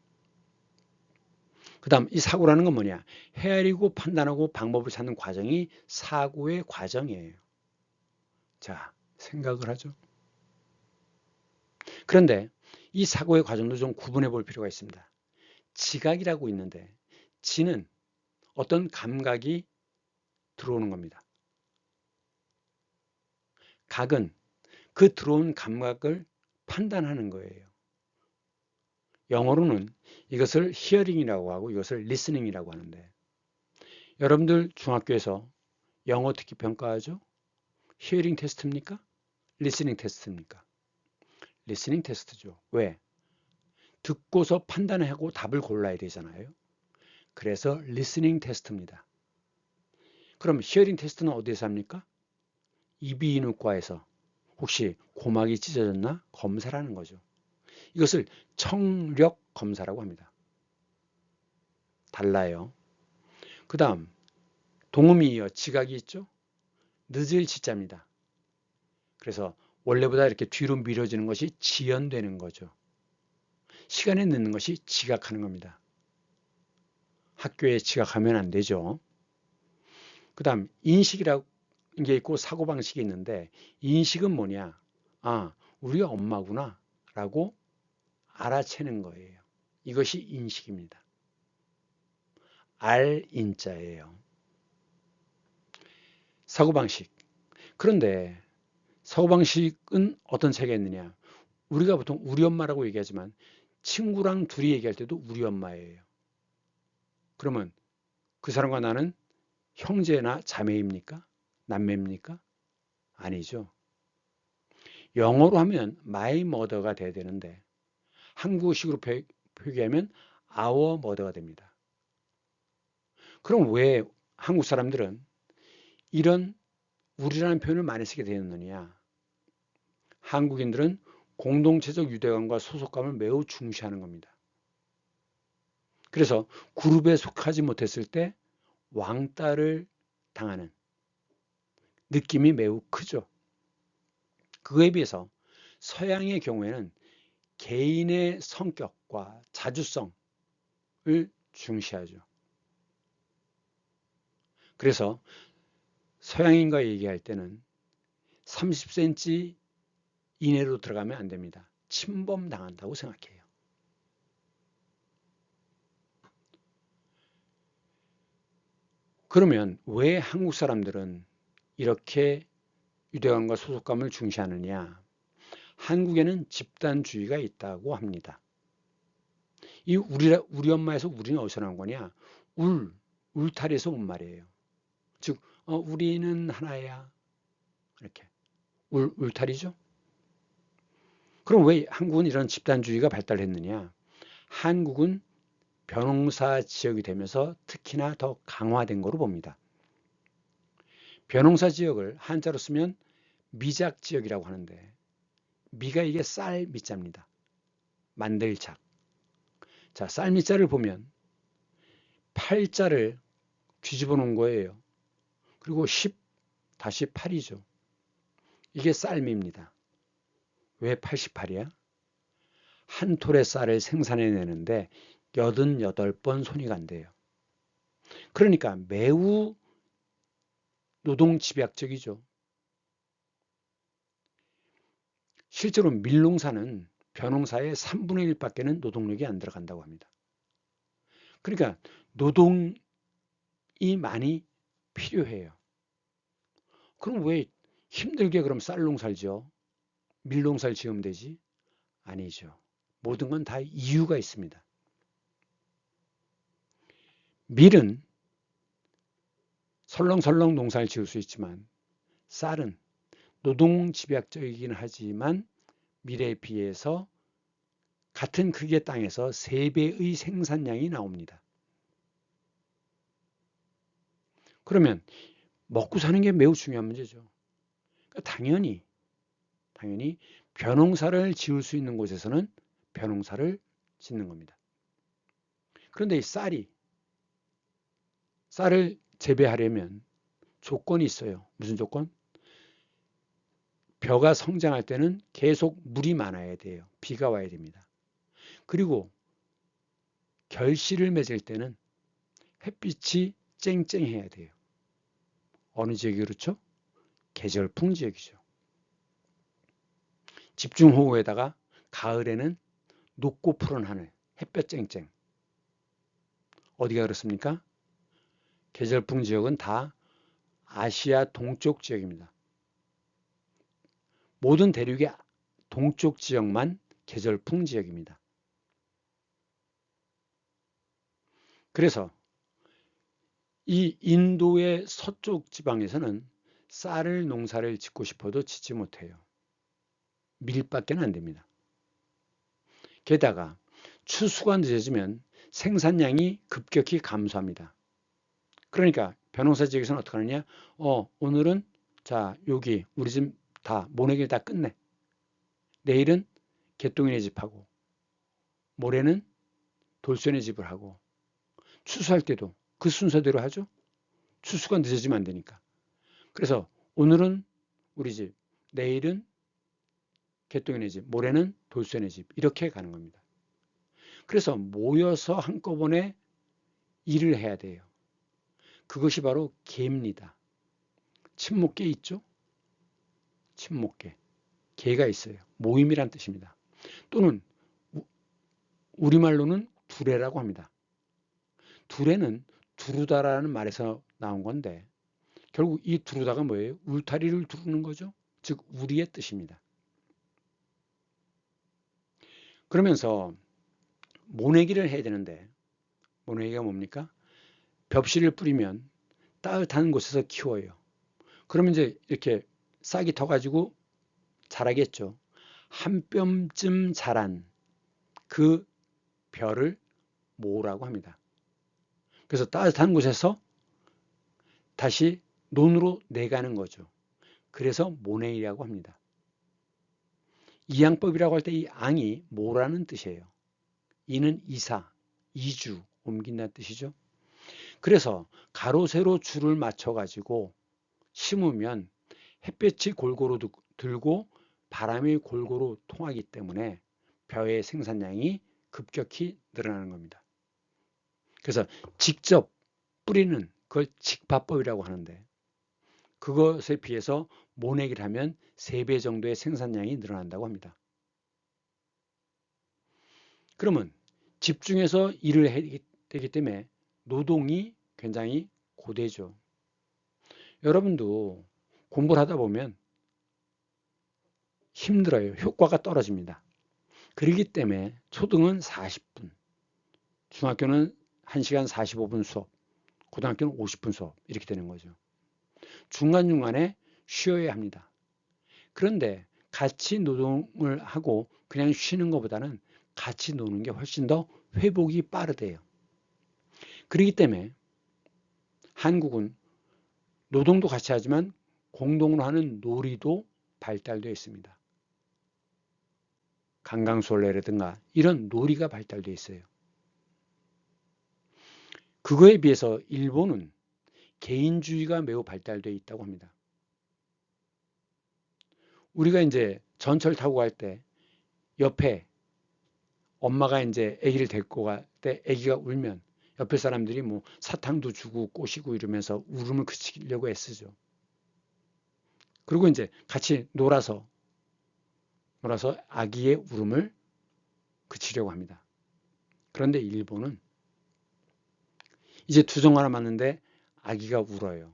그 다음 이 사고라는 건 뭐냐? 헤아리고 판단하고 방법을 찾는 과정이 사고의 과정이에요. 자, 생각을 하죠. 그런데 이 사고의 과정도 좀 구분해 볼 필요가 있습니다. 지각이라고 있는데 지는 어떤 감각이 들어오는 겁니다. 각은 그 들어온 감각을 판단하는 거예요. 영어로는 이것을 히어링이라고 하고 이것을 리스닝이라고 하는데 여러분들 중학교에서 영어 듣기 평가하죠? 히어링 테스트입니까? 리스닝 테스트입니까? 리스닝 테스트죠. 왜? 듣고서 판단하고 답을 골라야 되잖아요. 그래서 리스닝 테스트입니다. 그럼 히어링 테스트는 어디에서 합니까? 이비인후과에서 혹시 고막이 찢어졌나 검사라는 거죠. 이것을 청력 검사라고 합니다. 달라요. 그 다음 동음이 이어 지각이 있죠. 늦을 지자입니다. 그래서 원래보다 이렇게 뒤로 미뤄지는 것이 지연되는 거죠. 시간에 늦는 것이 지각하는 겁니다. 학교에 지각하면 안 되죠. 그 다음 인식이라는 게 있고 사고방식이 있는데 인식은 뭐냐? 아, 우리 엄마구나 라고 알아채는 거예요. 이것이 인식입니다. 알인자예요. 사고방식. 그런데 사고방식은 어떤 차이가 있느냐? 우리가 보통 우리 엄마라고 얘기하지만 친구랑 둘이 얘기할 때도 우리 엄마예요. 그러면 그 사람과 나는 형제나 자매입니까? 남매입니까? 아니죠. 영어로 하면 my mother가 돼야 되는데 한국식으로 표기하면 our mother가 됩니다. 그럼 왜 한국 사람들은 이런 우리라는 표현을 많이 쓰게 되었느냐? 한국인들은 공동체적 유대감과 소속감을 매우 중시하는 겁니다. 그래서 그룹에 속하지 못했을 때 왕따를 당하는 느낌이 매우 크죠. 그거에 비해서 서양의 경우에는 개인의 성격과 자주성을 중시하죠. 그래서 서양인과 얘기할 때는 30cm 이내로 들어가면 안 됩니다. 침범당한다고 생각해요. 그러면 왜 한국 사람들은 이렇게 유대감과 소속감을 중시하느냐? 한국에는 집단주의가 있다고 합니다. 이 우리 엄마에서 우리는 어디서 나온 거냐? 울타리에서 온 말이에요. 즉, 우리는 하나야. 이렇게. 울타리죠? 그럼 왜 한국은 이런 집단주의가 발달했느냐? 한국은 벼농사 지역이 되면서 특히나 더 강화된 거로 봅니다. 벼농사 지역을 한자로 쓰면 미작 지역이라고 하는데 미가 이게 쌀 미자입니다. 만들 작. 자, 쌀 미자를 보면 8자를 뒤집어 놓은 거예요. 그리고 10 다시 8이죠. 이게 쌀미입니다. 왜 88이야? 한 톨의 쌀을 생산해내는데 88번 손이 간대요. 그러니까 매우 노동집약적이죠. 실제로 밀농사는 벼농사의 3분의 1밖에는 노동력이 안 들어간다고 합니다. 그러니까 노동이 많이 필요해요. 그럼 왜 힘들게 그럼 쌀농사를 지어? 밀농사를 지으면 되지? 아니죠. 모든 건 다 이유가 있습니다. 밀은 설렁설렁 농사를 지을 수 있지만 쌀은 노동집약적이긴 하지만 밀에 비해서 같은 크기의 땅에서 3배의 생산량이 나옵니다. 그러면 먹고 사는 게 매우 중요한 문제죠. 그러니까 당연히 벼농사를 지을 수 있는 곳에서는 벼농사를 짓는 겁니다. 그런데 이 쌀을 재배하려면 조건이 있어요. 무슨 조건? 벼가 성장할 때는 계속 물이 많아야 돼요. 비가 와야 됩니다. 그리고 결실을 맺을 때는 햇빛이 쨍쨍해야 돼요. 어느 지역이 그렇죠? 계절풍 지역이죠. 집중호우에다가 가을에는 높고 푸른 하늘, 햇볕 쨍쨍. 어디가 그렇습니까? 계절풍 지역은 다 아시아 동쪽 지역입니다. 모든 대륙의 동쪽 지역만 계절풍 지역입니다. 그래서 이 인도의 서쪽 지방에서는 쌀을 농사를 짓고 싶어도 짓지 못해요. 밀밖에 안 됩니다. 게다가 추수가 늦어지면 생산량이 급격히 감소합니다. 그러니까 벼농사 지역에서는 어떻게 하느냐? 오늘은 자 여기 우리 집 다 모내기를 다 끝내. 내일은 개똥이네 집하고 모레는 돌쇠네 집을 하고 추수할 때도 그 순서대로 하죠. 추수가 늦어지면 안 되니까. 그래서 오늘은 우리 집, 내일은 개똥이네 집, 모레는 돌쇠네 집 이렇게 가는 겁니다. 그래서 모여서 한꺼번에 일을 해야 돼요. 그것이 바로 계입니다. 친목계 있죠? 친목계. 계가 있어요. 모임이란 뜻입니다. 또는 우리말로는 두레라고 합니다. 두레는 두루다라는 말에서 나온 건데 결국 이 두루다가 뭐예요? 울타리를 두르는 거죠. 즉 우리의 뜻입니다. 그러면서 모내기를 해야 되는데 모내기가 뭡니까? 벽실을 뿌리면 따뜻한 곳에서 키워요. 그러면 이제 이렇게 싹이 터가지고 자라겠죠. 한 뼘쯤 자란 그 벼를 모으라고 합니다. 그래서 따뜻한 곳에서 다시 논으로 내가는 거죠. 그래서 모내기라고 합니다. 이양법이라고 할 때 이 앙이 모라는 뜻이에요. 이는 이사, 이주, 옮긴다는 뜻이죠. 그래서 가로 세로 줄을 맞춰 가지고 심으면 햇볕이 골고루 들고 바람이 골고루 통하기 때문에 벼의 생산량이 급격히 늘어나는 겁니다. 그래서 직접 뿌리는 그걸 직파법이라고 하는데 그것에 비해서 모내기를 하면 3배 정도의 생산량이 늘어난다고 합니다. 그러면 집중해서 일을 해야 되기 때문에 노동이 굉장히 고되죠. 여러분도 공부를 하다 보면 힘들어요. 효과가 떨어집니다. 그렇기 때문에 초등은 40분, 중학교는 1시간 45분 수업, 고등학교는 50분 수업 이렇게 되는 거죠. 중간중간에 쉬어야 합니다. 그런데 같이 노동을 하고 그냥 쉬는 것보다는 같이 노는 게 훨씬 더 회복이 빠르대요. 그렇기 때문에 한국은 노동도 같이 하지만 공동으로 하는 놀이도 발달되어 있습니다. 강강술래라든가 이런 놀이가 발달되어 있어요. 그거에 비해서 일본은 개인주의가 매우 발달되어 있다고 합니다. 우리가 이제 전철 타고 갈 때 옆에 엄마가 이제 아기를 데리고 갈 때 아기가 울면 옆에 사람들이 뭐 사탕도 주고 꼬시고 이러면서 울음을 그치려고 애쓰죠. 그리고 이제 같이 놀아서 아기의 울음을 그치려고 합니다. 그런데 일본은 이제 투정 하나 맞는데 아기가 울어요.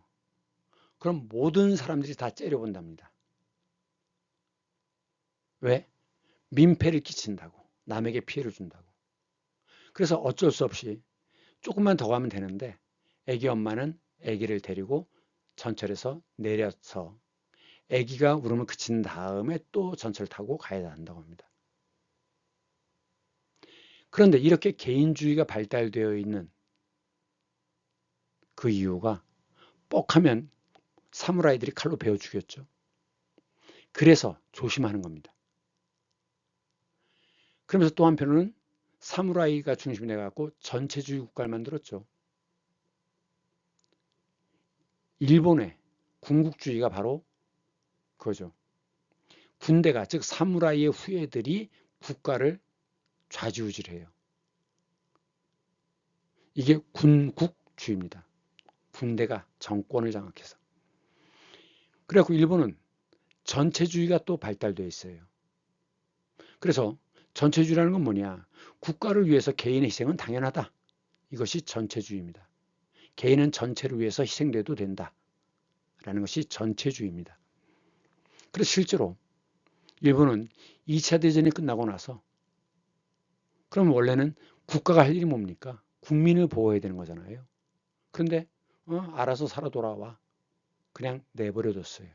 그럼 모든 사람들이 다 째려본답니다. 왜? 민폐를 끼친다고. 남에게 피해를 준다고. 그래서 어쩔 수 없이 조금만 더 가면 되는데 아기 엄마는 아기를 데리고 전철에서 내려서 아기가 울음을 그친 다음에 또 전철 타고 가야 한다고 합니다. 그런데 이렇게 개인주의가 발달되어 있는 그 이유가 뻑하면 사무라이들이 칼로 베어 죽였죠. 그래서 조심하는 겁니다. 그러면서 또 한편으로는 사무라이가 중심이 돼갖고 전체주의 국가를 만들었죠. 일본의 군국주의가 바로 그거죠. 군대가, 즉 사무라이의 후예들이 국가를 좌지우지해요. 이게 군국주의입니다. 군대가 정권을 장악해서. 그래갖고 일본은 전체주의가 또 발달되어 있어요. 그래서 전체주의라는 건 뭐냐? 국가를 위해서 개인의 희생은 당연하다. 이것이 전체주의입니다. 개인은 전체를 위해서 희생돼도 된다. 라는 것이 전체주의입니다. 그래서 실제로 일본은 2차 대전이 끝나고 나서 그럼 원래는 국가가 할 일이 뭡니까? 국민을 보호해야 되는 거잖아요. 그런데 알아서 살아 돌아와. 그냥 내버려뒀어요.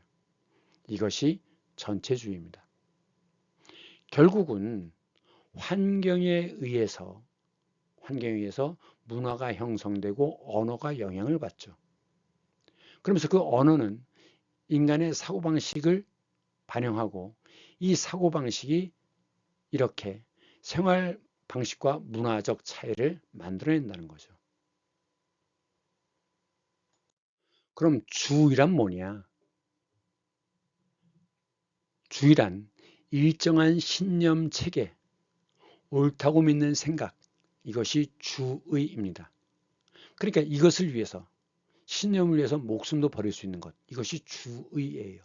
이것이 전체주의입니다. 결국은 환경에 의해서 문화가 형성되고 언어가 영향을 받죠. 그러면서 그 언어는 인간의 사고방식을 반영하고 이 사고방식이 이렇게 생활 방식과 문화적 차이를 만들어낸다는 거죠. 그럼 주의란 뭐냐? 주의란 일정한 신념 체계, 옳다고 믿는 생각, 이것이 주의입니다. 그러니까 이것을 위해서, 신념을 위해서 목숨도 버릴 수 있는 것, 이것이 주의예요.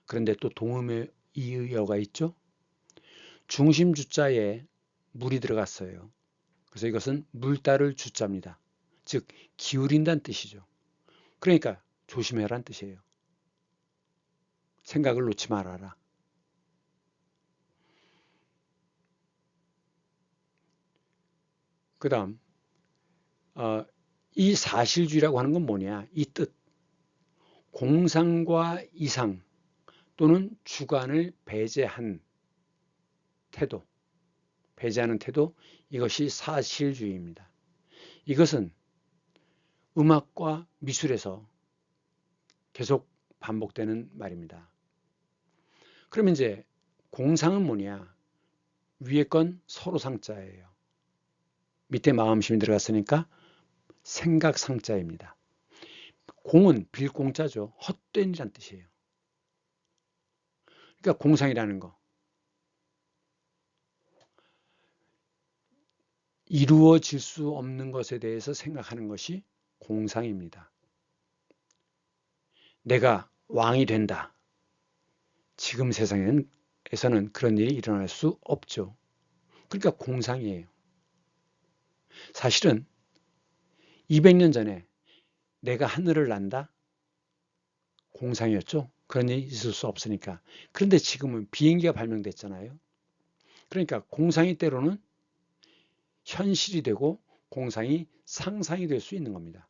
그런데 또 동음의 이의어가 있죠. 중심 주자에 물이 들어갔어요. 그래서 이것은 물 따를 주자입니다. 즉 기울인다는 뜻이죠. 그러니까 조심해라는 뜻이에요. 생각을 놓지 말아라. 그 다음 이 사실주의라고 하는 건 뭐냐? 이 뜻, 공상과 이상 또는 주관을 배제하는 태도, 이것이 사실주의입니다. 이것은 음악과 미술에서 계속 반복되는 말입니다. 그러면 이제 공상은 뭐냐? 위에 건 서로 상자예요. 밑에 마음심이 들어갔으니까 생각 상자입니다. 공은 빌공자죠. 헛된이란 뜻이에요. 그러니까 공상이라는 거. 이루어질 수 없는 것에 대해서 생각하는 것이 공상입니다. 내가 왕이 된다. 지금 세상에서는 그런 일이 일어날 수 없죠. 그러니까 공상이에요. 사실은 200년 전에 내가 하늘을 난다? 공상이었죠. 그런 일이 있을 수 없으니까. 그런데 지금은 비행기가 발명됐잖아요. 그러니까 공상이 때로는 현실이 되고 공상이 상상이 될 수 있는 겁니다.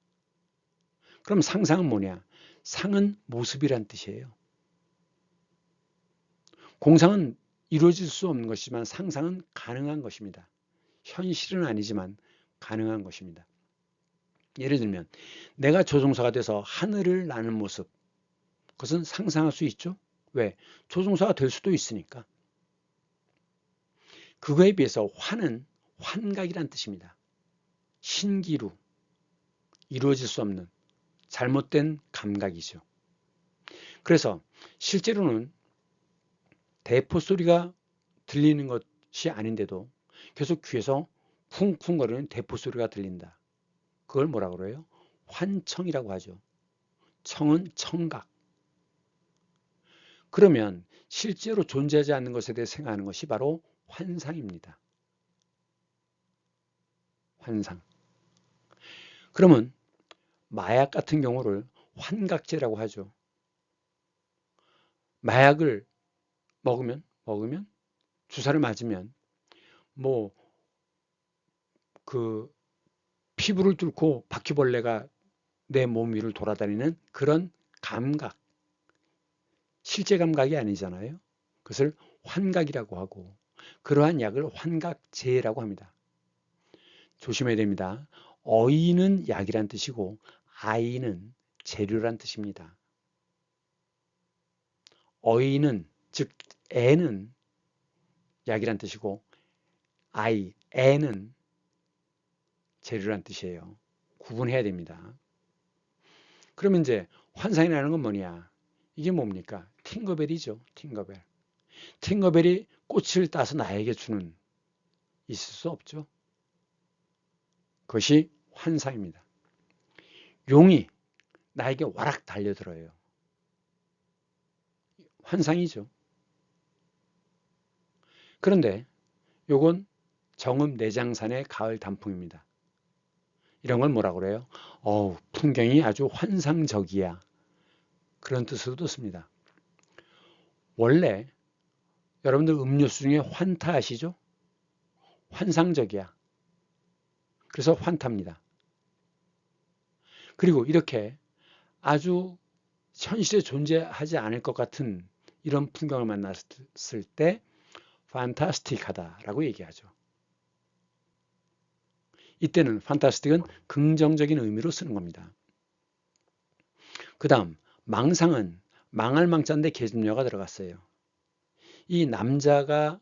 그럼 상상은 뭐냐? 상은 모습이란 뜻이에요. 공상은 이루어질 수 없는 것이지만 상상은 가능한 것입니다. 현실은 아니지만 가능한 것입니다. 예를 들면 내가 조종사가 돼서 하늘을 나는 모습, 그것은 상상할 수 있죠. 왜? 조종사가 될 수도 있으니까. 그거에 비해서 환은 환각이란 뜻입니다. 신기루, 이루어질 수 없는 잘못된 감각이죠. 그래서 실제로는 대포 소리가 들리는 것이 아닌데도 계속 귀에서 쿵쿵거리는 대포 소리가 들린다. 그걸 뭐라 그래요? 환청이라고 하죠. 청은 청각. 그러면 실제로 존재하지 않는 것에 대해 생각하는 것이 바로 환상입니다. 환상. 그러면 마약 같은 경우를 환각제라고 하죠. 마약을 먹으면 주사를 맞으면 뭐 그 피부를 뚫고 바퀴벌레가 내 몸 위를 돌아다니는 그런 감각, 실제 감각이 아니잖아요. 그것을 환각이라고 하고 그러한 약을 환각제라고 합니다. 조심해야 됩니다. 어이는 약이란 뜻이고 아이는 재료란 뜻입니다. 어이는 즉 애는 약이란 뜻이고 애는 재료란 뜻이에요. 구분해야 됩니다. 그러면 이제 환상이라는 건 뭐냐? 이게 뭡니까? 팅거벨이죠. 팅거벨. 팅거벨이 꽃을 따서 나에게 주는 있을 수 없죠. 그것이 환상입니다. 용이 나에게 와락 달려들어요. 환상이죠. 그런데 요건 정읍 내장산의 가을 단풍입니다. 이런 걸 뭐라 그래요? 풍경이 아주 환상적이야. 그런 뜻으로도 씁니다. 원래 여러분들 음료수 중에 환타 아시죠? 환상적이야. 그래서 환타입니다. 그리고 이렇게 아주 현실에 존재하지 않을 것 같은 이런 풍경을 만났을 때 판타스틱하다라고 얘기하죠. 이때는 판타스틱은 긍정적인 의미로 쓰는 겁니다. 그 다음 망상은 망할 망자인데 계집녀가 들어갔어요. 이 남자가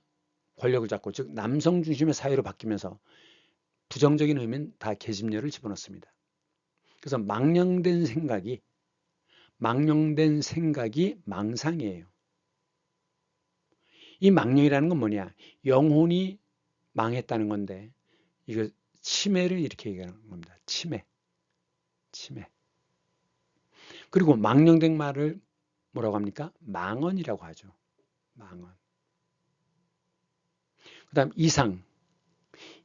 권력을 잡고 즉 남성 중심의 사회로 바뀌면서 부정적인 의미는 다 계집녀를 집어넣습니다. 그래서 망령된 생각이 망상이에요. 이 망령이라는 건 뭐냐? 영혼이 망했다는 건데 이거 치매를 이렇게 얘기하는 겁니다. 치매. 그리고 망령된 말을 뭐라고 합니까? 망언이라고 하죠. 망언. 그 다음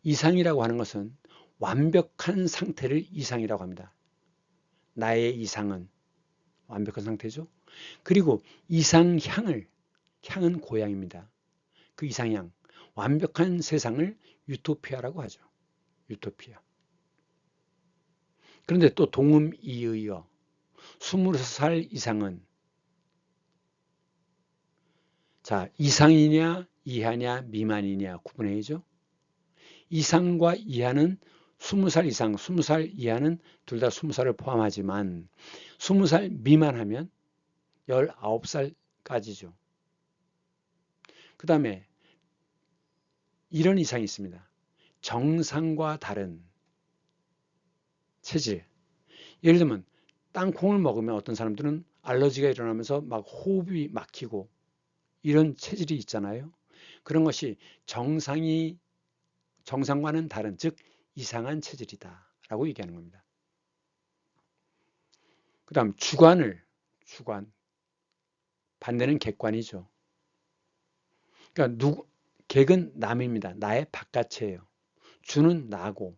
이상이라고 하는 것은 완벽한 상태를 이상이라고 합니다. 나의 이상은 완벽한 상태죠. 그리고 향은 고향입니다. 그 이상향, 완벽한 세상을 유토피아라고 하죠. 유토피아. 그런데 또 동음이의어 20살 이상은 자 이상이냐 이하냐 미만이냐 구분해야죠. 이상과 이하는 20살 이상, 20살 이하는 둘 다 20살을 포함하지만 20살 미만하면 19살까지죠. 그 다음에 이런 이상이 있습니다. 정상과 다른 체질. 예를 들면 땅콩을 먹으면 어떤 사람들은 알러지가 일어나면서 막 호흡이 막히고 이런 체질이 있잖아요. 그런 것이 정상과는 다른 즉 이상한 체질이다 라고 얘기하는 겁니다. 그 다음 주관 반대는 객관이죠. 그러니까 객은 남입니다. 나의 바깥이에요. 주는 나고.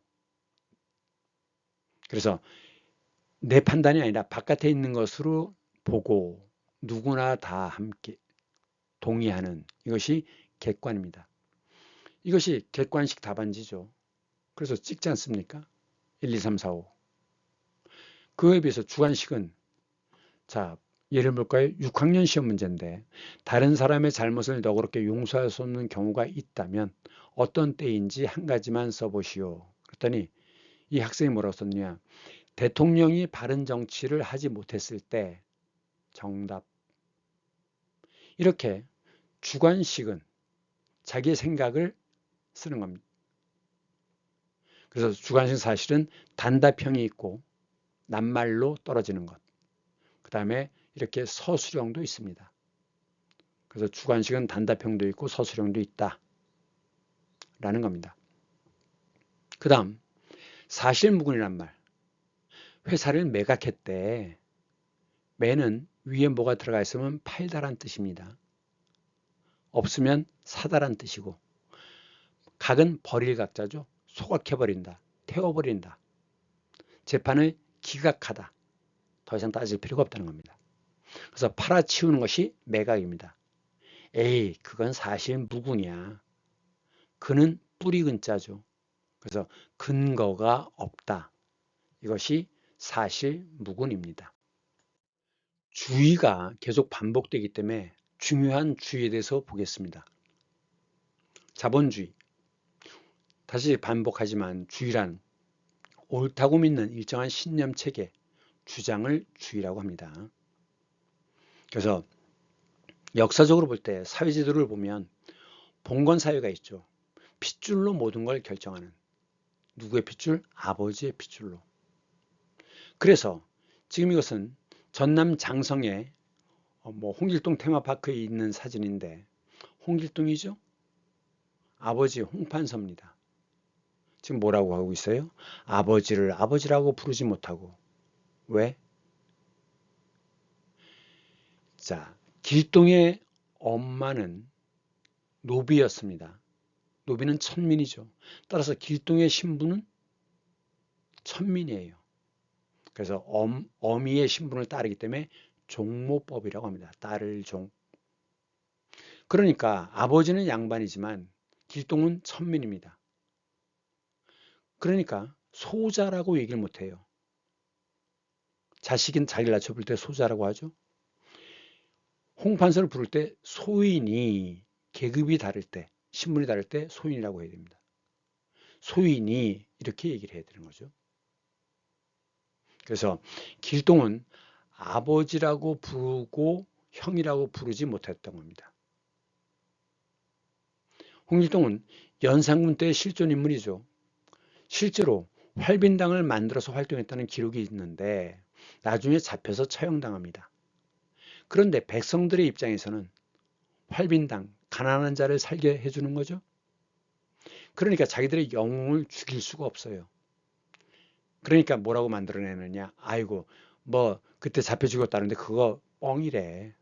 그래서 내 판단이 아니라 바깥에 있는 것으로 보고 누구나 다 함께 동의하는 이것이 객관입니다. 이것이 객관식 답안지죠. 그래서 찍지 않습니까? 1, 2, 3, 4, 5. 그거에 비해서 주관식은 자 예를 볼까요? 6학년 시험 문제인데 다른 사람의 잘못을 너그럽게 용서할 수 없는 경우가 있다면 어떤 때인지 한 가지만 써보시오. 그랬더니 이 학생이 뭐라고 썼냐? 대통령이 바른 정치를 하지 못했을 때 정답. 이렇게 주관식은 자기의 생각을 쓰는 겁니다. 그래서 주관식은 사실은 단답형이 있고 낱말로 떨어지는 것. 그 다음에 이렇게 서술형도 있습니다. 그래서 주관식은 단답형도 있고 서술형도 있다. 라는 겁니다. 그 다음 사실무근이란 말. 회사를 매각했대. 매는 위에 뭐가 들어가 있으면 팔다란 뜻입니다. 없으면 사다란 뜻이고 각은 버릴 각자죠. 소각해버린다. 태워버린다. 재판을 기각하다. 더 이상 따질 필요가 없다는 겁니다. 그래서 팔아치우는 것이 매각입니다. 에이, 그건 사실 무근이야. 그는 뿌리 근자죠. 그래서 근거가 없다. 이것이 사실 무근입니다. 주의가 계속 반복되기 때문에 중요한 주의에 대해서 보겠습니다. 자본주의. 다시 반복하지만 주의란 옳다고 믿는 일정한 신념 체계, 주장을 주의라고 합니다. 그래서 역사적으로 볼 때 사회제도를 보면 봉건사회가 있죠. 핏줄로 모든 걸 결정하는. 누구의 핏줄? 아버지의 핏줄로. 그래서 지금 이것은 전남 장성의 홍길동 테마파크에 있는 사진인데 홍길동이죠. 아버지 홍판서입니다. 지금 뭐라고 하고 있어요? 아버지를 아버지라고 부르지 못하고. 왜? 자, 길동의 엄마는 노비였습니다. 노비는 천민이죠. 따라서 길동의 신분은 천민이에요. 그래서 어미의 신분을 따르기 때문에 종모법이라고 합니다. 딸을 종. 그러니까 아버지는 양반이지만 길동은 천민입니다. 그러니까 소자라고 얘기를 못해요. 자식은 자기를 낳쳐 부를 때 소자라고 하죠. 홍판서를 부를 때 소인이 계급이 다를 때, 신분이 다를 때 소인이라고 해야 됩니다. 소인이 이렇게 얘기를 해야 되는 거죠. 그래서 길동은 아버지라고 부르고 형이라고 부르지 못했던 겁니다. 홍길동은 연산군 때의 실존 인물이죠. 실제로 활빈당을 만들어서 활동했다는 기록이 있는데 나중에 잡혀서 처형당합니다. 그런데 백성들의 입장에서는 활빈당, 가난한 자를 살게 해주는 거죠. 그러니까 자기들의 영웅을 죽일 수가 없어요. 그러니까 뭐라고 만들어내느냐. 아이고 뭐 그때 잡혀 죽었다는데 그거 뻥이래.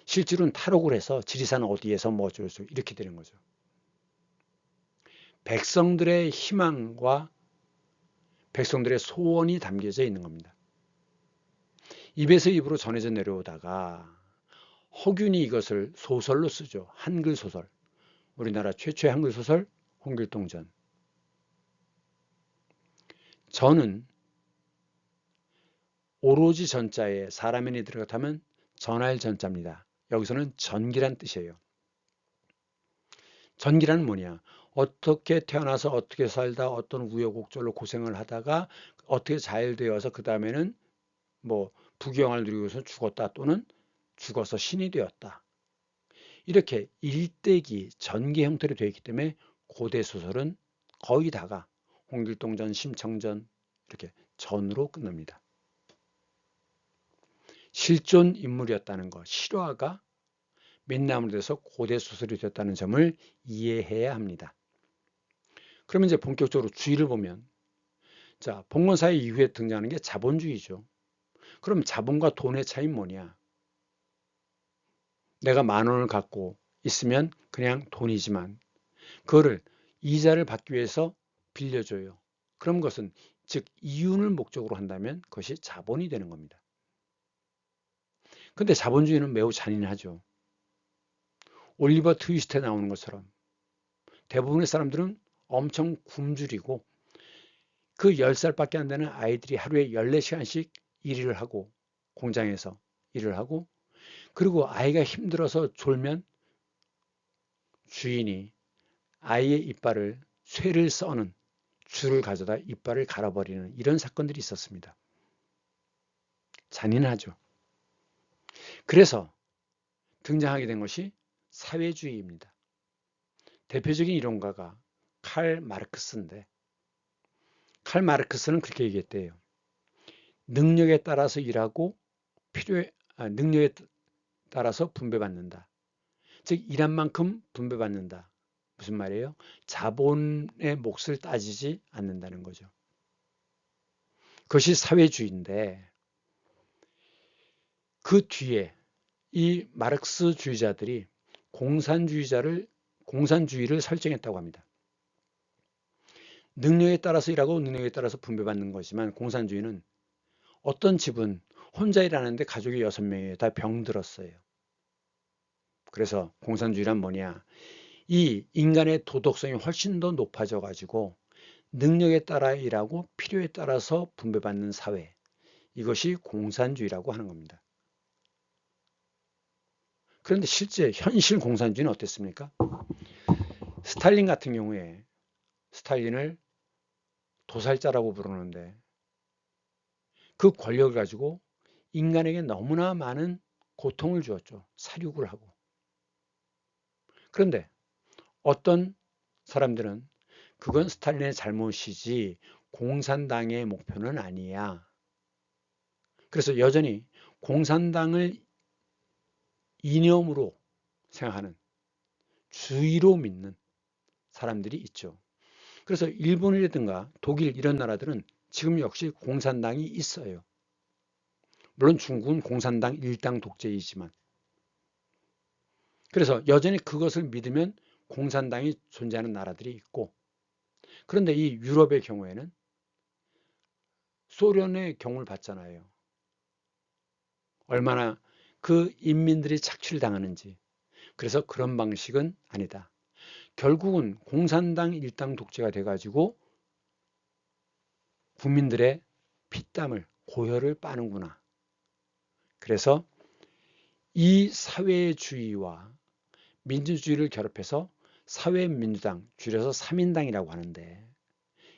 실제로는 탈옥을 해서 지리산 어디에서 뭐 어쩌고 이렇게 되는 거죠. 백성들의 희망과 백성들의 소원이 담겨져 있는 겁니다. 입에서 입으로 전해져 내려오다가 허균이 이것을 소설로 쓰죠. 한글 소설. 우리나라 최초의 한글 소설 홍길동전. 전은 오로지 전자에 사람인이 들어가면 전할 전자입니다. 여기서는 전기란 뜻이에요. 전기란 뭐냐? 어떻게 태어나서 어떻게 살다 어떤 우여곡절로 고생을 하다가 어떻게 잘 되어서 그 다음에는 뭐 부귀영화를 누리고서 죽었다 또는 죽어서 신이 되었다. 이렇게 일대기 전기 형태로 되어 있기 때문에 고대 소설은 거의 다가 홍길동전, 심청전 이렇게 전으로 끝납니다. 실존 인물이었다는 것, 실화가 민남으로 돼서 고대 소설이 되었다는 점을 이해해야 합니다. 그러면 이제 본격적으로 주의를 보면 자, 봉건사회 이후에 등장하는 게 자본주의죠. 그럼 자본과 돈의 차이는 뭐냐? 내가 10,000원을 갖고 있으면 그냥 돈이지만 그거를 이자를 받기 위해서 빌려줘요. 그런 것은 즉 이윤을 목적으로 한다면 그것이 자본이 되는 겁니다. 근데 자본주의는 매우 잔인하죠. 올리버 트위스트에 나오는 것처럼 대부분의 사람들은 엄청 굶주리고 그 10살밖에 안 되는 아이들이 하루에 14시간씩 일을 하고 공장에서 일을 하고 그리고 아이가 힘들어서 졸면 주인이 아이의 이빨을 쇠를 써는 줄을 가져다 이빨을 갈아버리는 이런 사건들이 있었습니다. 잔인하죠. 그래서 등장하게 된 것이 사회주의입니다. 대표적인 이론가가 칼 마르크스인데 칼 마르크스는 그렇게 얘기했대요. 능력에 따라서 일하고 능력에 따라서 분배받는다. 즉 일한 만큼 분배받는다. 무슨 말이에요? 자본의 몫을 따지지 않는다는 거죠. 그것이 사회주의인데 그 뒤에 이 마르크스주의자들이 공산주의를 설정했다고 합니다. 능력에 따라서 일하고 능력에 따라서 분배받는 거지만 공산주의는 어떤 집은 혼자 일하는데 가족이 6명이에요. 다 병들었어요. 그래서 공산주의란 뭐냐? 이 인간의 도덕성이 훨씬 더 높아져 가지고 능력에 따라 일하고 필요에 따라서 분배받는 사회. 이것이 공산주의라고 하는 겁니다. 그런데 실제 현실 공산주의는 어땠습니까? 스탈린 같은 경우에 스탈린을 도살자라고 부르는데 그 권력을 가지고 인간에게 너무나 많은 고통을 주었죠. 살육을 하고. 그런데 어떤 사람들은 그건 스탈린의 잘못이지 공산당의 목표는 아니야. 그래서 여전히 공산당을 이념으로 생각하는 주의로 믿는 사람들이 있죠. 그래서 일본이라든가 독일 이런 나라들은 지금 역시 공산당이 있어요. 물론 중국은 공산당 일당 독재이지만. 그래서 여전히 그것을 믿으면 공산당이 존재하는 나라들이 있고, 그런데 이 유럽의 경우에는 소련의 경우를 봤잖아요. 얼마나 그 인민들이 착취당하는지. 그래서 그런 방식은 아니다. 결국은 공산당 일당 독재가 돼가지고 국민들의 피땀을 고혈을 빠는구나. 그래서 이 사회주의와 민주주의를 결합해서 사회민주당, 줄여서 3인당이라고 하는데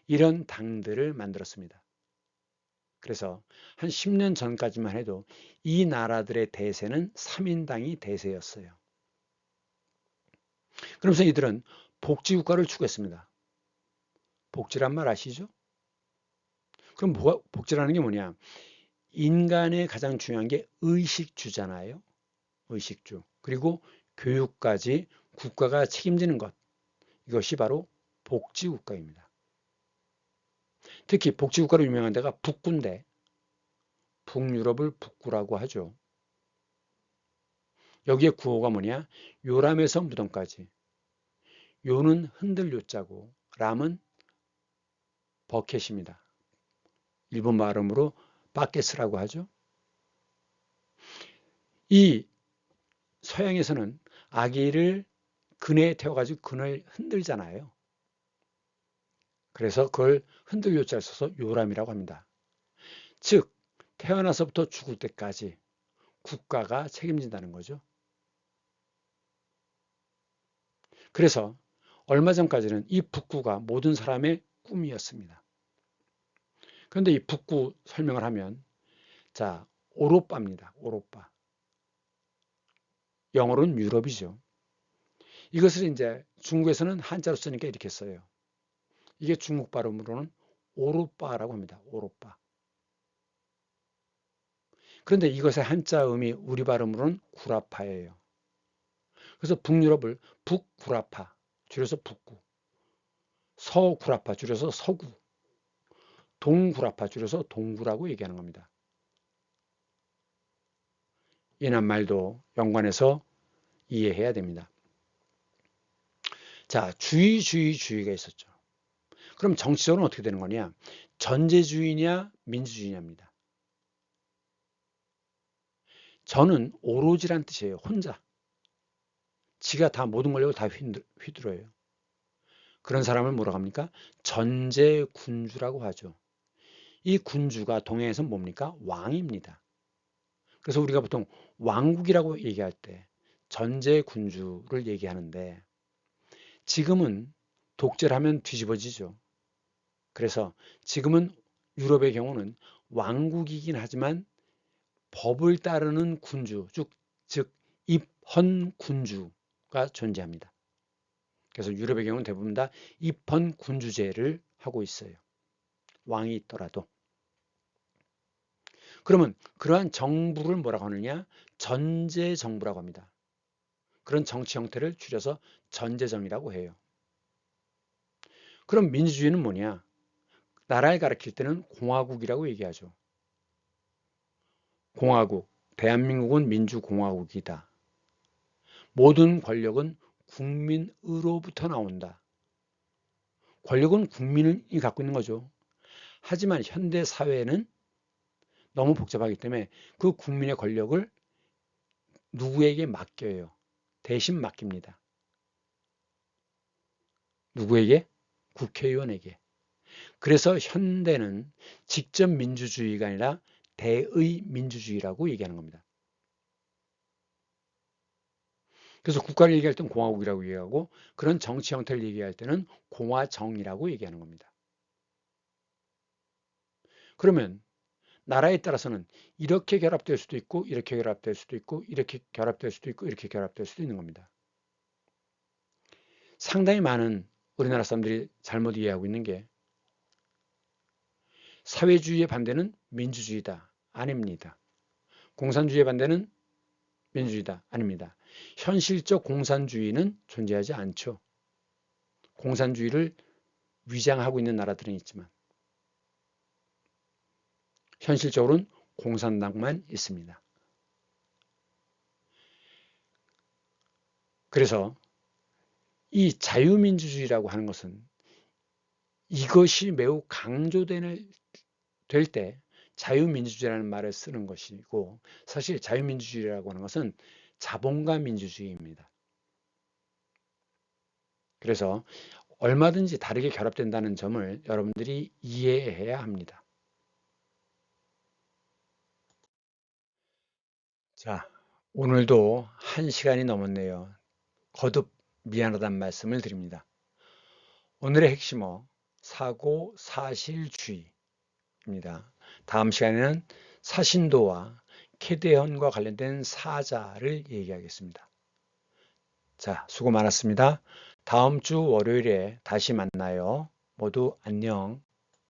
이런 당들을 만들었습니다. 그래서 한 10년 전까지만 해도 이 나라들의 대세는 3인당이 대세였어요. 그러면서 이들은 복지국가를 추구했습니다. 복지란 말 아시죠? 그럼 복지라는 게 뭐냐? 인간의 가장 중요한 게 의식주잖아요. 의식주. 그리고 교육까지 국가가 책임지는 것. 이것이 바로 복지국가입니다. 특히 복지국가로 유명한 데가 북구인데 북유럽을 북구라고 하죠. 여기에 구호가 뭐냐? 요람에서 무덤까지. 요는 흔들 요자고 람은 버켓입니다. 일본 발음으로 바켓스라고 하죠. 이 서양에서는 아기를 그네에 태워가지고 그네를 흔들잖아요. 그래서 그걸 흔들 요자를 써서 요람이라고 합니다. 즉 태어나서부터 죽을 때까지 국가가 책임진다는 거죠. 그래서 얼마 전까지는 이 북구가 모든 사람의 꿈이었습니다. 그런데 이 북구 설명을 하면 자, 오로빠입니다. 오로빠. 영어로는 유럽이죠. 이것을 이제 중국에서는 한자로 쓰니까 이렇게 써요. 이게 중국 발음으로는 오로빠라고 합니다. 오로빠. 그런데 이것의 한자음이 우리 발음으로는 구라파예요. 그래서 북유럽을 북구라파, 줄여서 북구, 서구라파, 줄여서 서구, 동구라파, 줄여서 동구라고 얘기하는 겁니다. 이 낱말도 연관해서 이해해야 됩니다. 자, 주의가 있었죠. 그럼 정치적으로는 어떻게 되는 거냐? 전제주의냐, 민주주의냐입니다. 저는 오로지란 뜻이에요. 혼자. 지가 다 모든 권력을 다 휘둘러요. 그런 사람을 뭐라고 합니까? 전제군주라고 하죠. 이 군주가 동양에서 뭡니까? 왕입니다. 그래서 우리가 보통 왕국이라고 얘기할 때 전제군주를 얘기하는데 지금은 독재를 하면 뒤집어지죠. 그래서 지금은 유럽의 경우는 왕국이긴 하지만 법을 따르는 군주, 즉 입헌군주가 존재합니다. 그래서 유럽의 경우는 대부분 다 입헌군주제를 하고 있어요. 왕이 있더라도. 그러면 그러한 정부를 뭐라고 하느냐? 전제정부라고 합니다. 그런 정치 형태를 줄여서 전제정이라고 해요. 그럼 민주주의는 뭐냐? 나라를 가리킬 때는 공화국이라고 얘기하죠. 공화국, 대한민국은 민주공화국이다. 모든 권력은 국민으로부터 나온다. 권력은 국민이 갖고 있는 거죠. 하지만 현대 사회는 너무 복잡하기 때문에 그 국민의 권력을 누구에게 맡겨요? 대신 맡깁니다. 누구에게? 국회의원에게. 그래서 현대는 직접 민주주의가 아니라 대의 민주주의라고 얘기하는 겁니다. 그래서 국가를 얘기할 때는 공화국이라고 얘기하고 그런 정치 형태를 얘기할 때는 공화정이라고 얘기하는 겁니다. 그러면 나라에 따라서는 이렇게 결합될 수도 있고 이렇게 결합될 수도 있고 이렇게 결합될 수도 있고 이렇게 결합될 수도 있는 겁니다. 상당히 많은 우리나라 사람들이 잘못 이해하고 있는 게 사회주의의 반대는 민주주의다. 아닙니다. 공산주의의 반대는 민주주의다. 아닙니다. 현실적 공산주의는 존재하지 않죠. 공산주의를 위장하고 있는 나라들은 있지만 현실적으로는 공산당만 있습니다. 그래서 이 자유민주주의라고 하는 것은 이것이 매우 강조될 때 자유민주주의라는 말을 쓰는 것이고, 사실 자유민주주의라고 하는 것은 자본가 민주주의입니다. 그래서 얼마든지 다르게 결합된다는 점을 여러분들이 이해해야 합니다. 자, 오늘도 1시간이 넘었네요. 거듭 미안하다는 말씀을 드립니다. 오늘의 핵심어 사고 사실주의입니다. 다음 시간에는 사신도와 캐대헌과 관련된 사자를 얘기하겠습니다. 자, 수고 많았습니다. 다음 주 월요일에 다시 만나요. 모두 안녕.